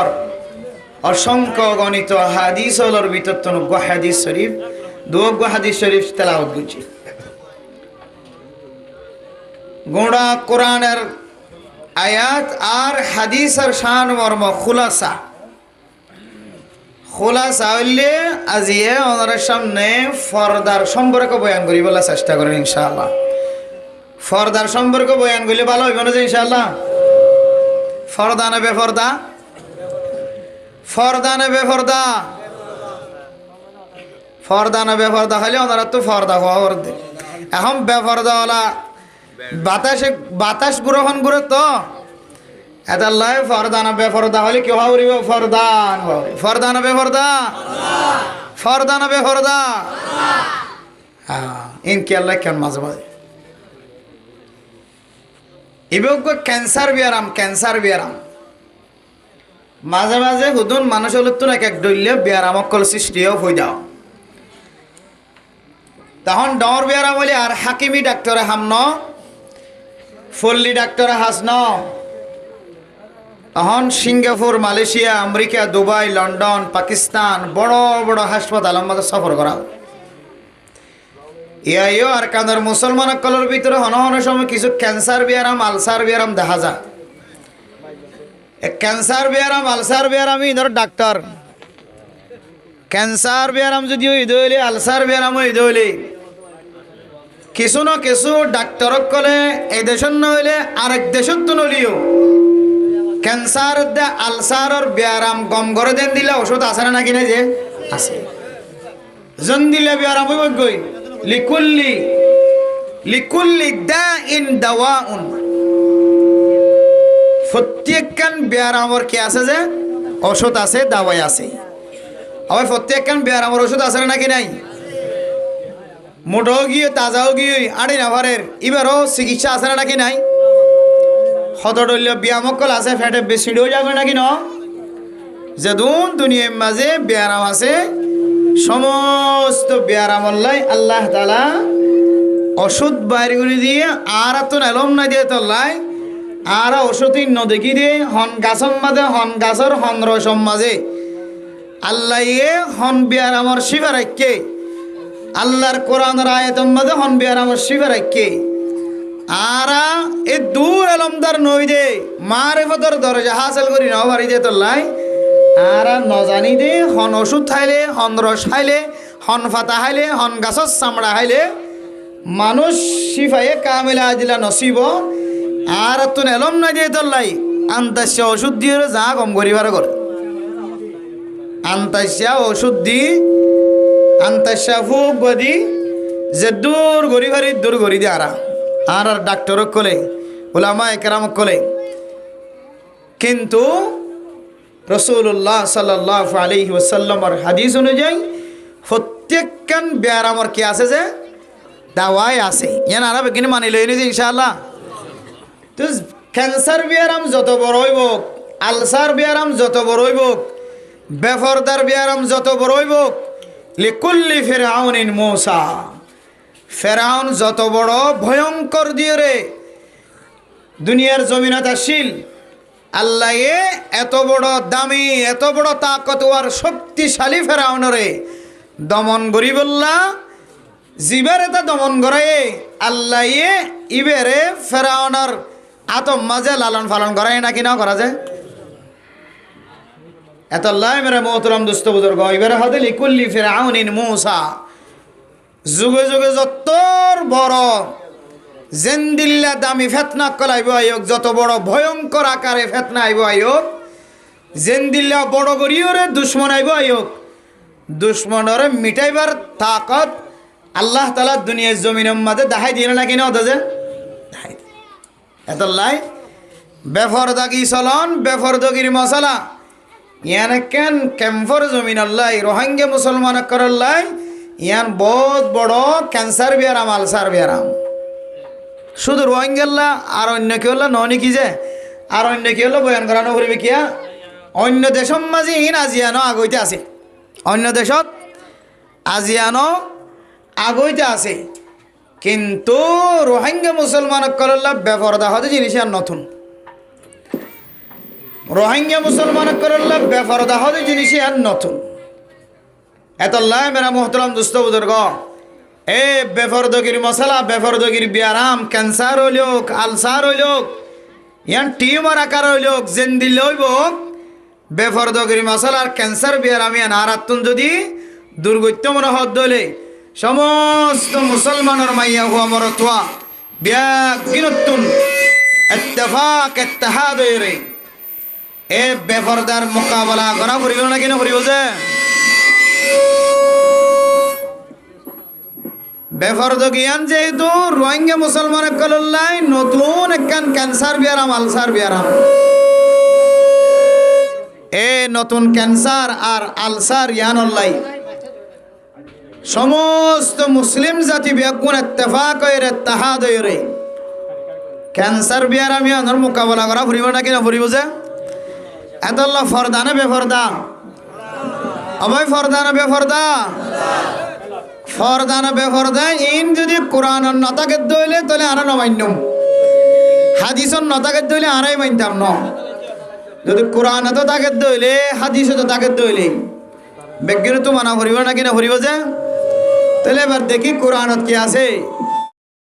असंख्य गणित हादिस और वितत्तन हादिस शरीफ दो हादिस शरीफ तिलावत गुजी गोड़ा कुरानेर आयात और हादिसर शान मर्म खुलासा খোলাসা হইলে আজিয়ে ওনার সামনে ফরদার সম্পর্ক বয়ান করি বলার চেষ্টা করেন ইনশাআল্লাহ। ফরদার সম্পর্ক বয়ান করলে ভালো হইব না যে ইনশাআল্লাহ। ফরদা না বেফরদা? ফরদা না বেফরদা? ফরদা না বেফরদা হলে ওনারা তো ফরদা হওয়ার দে। এখন বেফরদাওয়ালা বাতাস গ্রহণ করে তো এদাল্লাহ ফরদানা বেফরদা হলে কি হইব? ফরদান ফরদানা বেফরদা ফরদানা বেফরদা ইনকি আল্লাহ কেন মাঝে মাঝে ইবক ক্যান্সার বিয়ারাম ক্যান্সার বিয়ারাম মাঝে মাঝে হুদুন মানুষ হল তো এক ডইলে বিয়ারাম অকল সৃষ্টিও হয়ে যাও তখন ডর বিয়ারাম বলে আর হাকিমি ডাক্তারে হামন ফল্লি ডাক্তারে হাসন এখন Singapore Malaysia America Dubai London Pakistan বড় বড় হাসপাতাল আমাদের সফর করা ইয়াইও আর কানার মুসলমান কলর ভিতরে হন হন সময় কিছু ক্যান্সার বিয়ারাম আলসার বিয়ারাম দেখা যায়। ক্যান্সার বিয়ারাম আলসার বিয়ারাম ইধর ডাক্তার ক্যান্সার বিয়ারাম যদি ইদ হইলে আলসার বিয়ারাম ইদ হইলে কিছু না কিছু ডাক্তারক কলে এই দেশত নহলে আরেক দেশত তো নলিও ক্যান্সার দে আলসারর বিয়ারাম গম করে দেন দিলে ওষুধ আছে না নাকি না যে আছে জন দিলে বিয়ারাম হইব গই লিকুল্লি লিকুল্লি দাইন দাওয়াউন প্রত্যেকখান বিয়ারামর কি আছে যে ওষুধ আছে দাওয়াই আছে। আবার প্রত্যেকখান বিয়ারামর ওষুধ আছে না নাকি নাই? মোটাও গিয়ে তাজাও গিয়ে আড়ি নাভারের এবারও চিকিৎসা আছে না নাকি নাই? হতডল্য ব্যায়ামকল আছে ফেটে বেশি হয়ে যাবে নাকি ন যেদুন দুনিয়ার মাঝে ব্যায়াম আছে সমস্ত ব্যায়ামল্লাই আল্লাহ তাআলা ওষুধ বাইর করে দিয়ে আর তো এলম না দিয়ে তল্লাই আর ওষুধই নদেকি দিয়ে হন গাছর মাঝে হন গাছর হন রসম মাঝে আল্লাহ হন ব্যায়ামর শিবা রাখকে আল্লাহর কোরআনের আয়াতের মাঝে হন ব্যায়ামর শিবা রাখকে আরা এ দূর এলমদার নই দে মারিফতের দরজা হাসিল করি নাও বাড়ি দে তোলাই আরা নজানি দে হন ওষুধ খাইলে হন রস খাইলে হন ফাতা খাইলে হন গাছর চামড়া খাইলে মানুষ শিফায়ে কামিলা আজিলা নসিব আর তো এলম নাই দিয়ে তোলাই আন্তাসে ওষুধ দিয়ে যা কম করিবার করে আন্তাইসা ওষুধ দি আন্তাইসা ফুক গদি যে দূর গড়ি ভারি দূর গড়ি দি আর ডাক্তারক কলে ওলামা একরামক কলে কিন্তু রাসূলুল্লাহ সাল্লাল্লাহু আলাইহি ওয়াসাল্লামের হাদিস অনুযায়ী প্রত্যেকখান ব্যায়ামর কি আছে যে দাওয়াই আছে ইয়ান আরব কিনে মানি লইনি যে ইনশাআল্লাহ তো ক্যান্সার ব্যায়াম যত বড় হইব আলসার ব্যায়াম যত বড় হইব বেফরদার ব্যায়াম যত বড় হইব লিকুল্লি ফিরআউনিন মূসা ফেরাউন যত বড় ভয়ঙ্কর দিয়ে রে দুনিয়ার জমিনত আসিল আল্লাহ এত বড় দামি এত বড় তাকতওয়ার শক্তিশালী ফেরাউনরে দমন করি বললা জিবারে তা দমন করায় আল্লাহ ইবেরে ফেরাউনের আতম মাঝে লালন পালন করায় নাকি না করা যায় এত আল্লাহ মেরা মোহতরম দুস্থ বুজুর্গ ইবেরে হদে লিকুল্লি ফিরআউনিন মূসা যুগে যুগে যতর বড় জেন্দিল্লা দামি ফেতনা কলাইব আয়োগ যত বড় ভয়ঙ্কর আকারে ফেতনা আইব আয়োগ জেন্দিল্লা বড় গরিয়রে দুশ্মন আইব আয়োগ দুশ্মনরে মিটাইবার তাকত আল্লাহ তাআলা দুনিয়ার জমিনের মাঝে দেখাই দিল না কিনা যে এত লাই বেফরদাগি চলন বেফরদগির মশলা ইয়ান কেন ক্যাম্পর জমিন আল্লাহ রোহিঙ্গা মুসলমান করল্লাই ইয়ান বহুত বড় ক্যান্সার ব্যায়াম আলসার ব্যায়াম শুধু রোহিঙ্গাল্লা আর অন্য কি হলো ননি কি যে আর অন্য কি হলো বয়ান করানো করিবে কিয়া অন্য দেশম মাঝে ইন আজিয়ানো আগইতে আছে অন্য দেশত আজিয়ানো আগইতে আছে কিন্তু রোহিঙ্গা মুসলমান করল্লা বেপরদা হতে জিনিস আর নতুন রোহিঙ্গা মুসলমান করল্লা বেপরদা হতে জিনিস আর নতুন এতল্লাহ মেরা মোহতরম দুস্থ বুজুর্গ এ বেফরদগির মশলা বেফরদগির ব্যায়াম ক্যান্সার হইলোক আলসার হইলোক ইয়ান টিউমার আকার হইলোক জেন্দিল হইব বেফরদগির মশলার ক্যান্সার ব্যায়াম ইয়ান আরাতুন যদি দুর্গত্য মনে হদ দলে সমস্ত মুসলমানের মাইয়া হুয়া মরতুয়া ব্যাগ বিনতুন ইত্তেফাক ইত্তেহাদ হইরে এ বেফরদার মোকাবেলা করা করিব না কিনা করিব যে বেফরদ জ্ঞান যেহেতু রোহিঙ্গা মুসলমান কল্লাই নতুন একখান ক্যান্সার ব্যায়াম আলসার ব্যায়াম এ নতুন ক্যান্সার আর আলসার ইয়ানল্লাই সমস্ত মুসলিম জাতি বেগুন ইত্তেফাক হইরে ইত্তেহাদ হইরে ক্যান্সার ব্যায়াম ইয়ানোর মোকাবেলা করা ফুরিব না কিনা ফুরিব যে এতল্লা ফরদা না বেফরদা অবয় ফরদা না বেফরদা ফরদা না বেফরদা ইন যদি কোরআন নতাকে দইলে তাহলে আরা নমান্যম হাদিসন নতাকে দইলে আরাই মানতাম ন যদি কোরআন তো তাকে দইলে হাদিস তো তাকে দইলে বেজ্ঞান তো মানা করিব না কিনা করিব যে তাহলে এবার দেখি কোরআনত কি আছে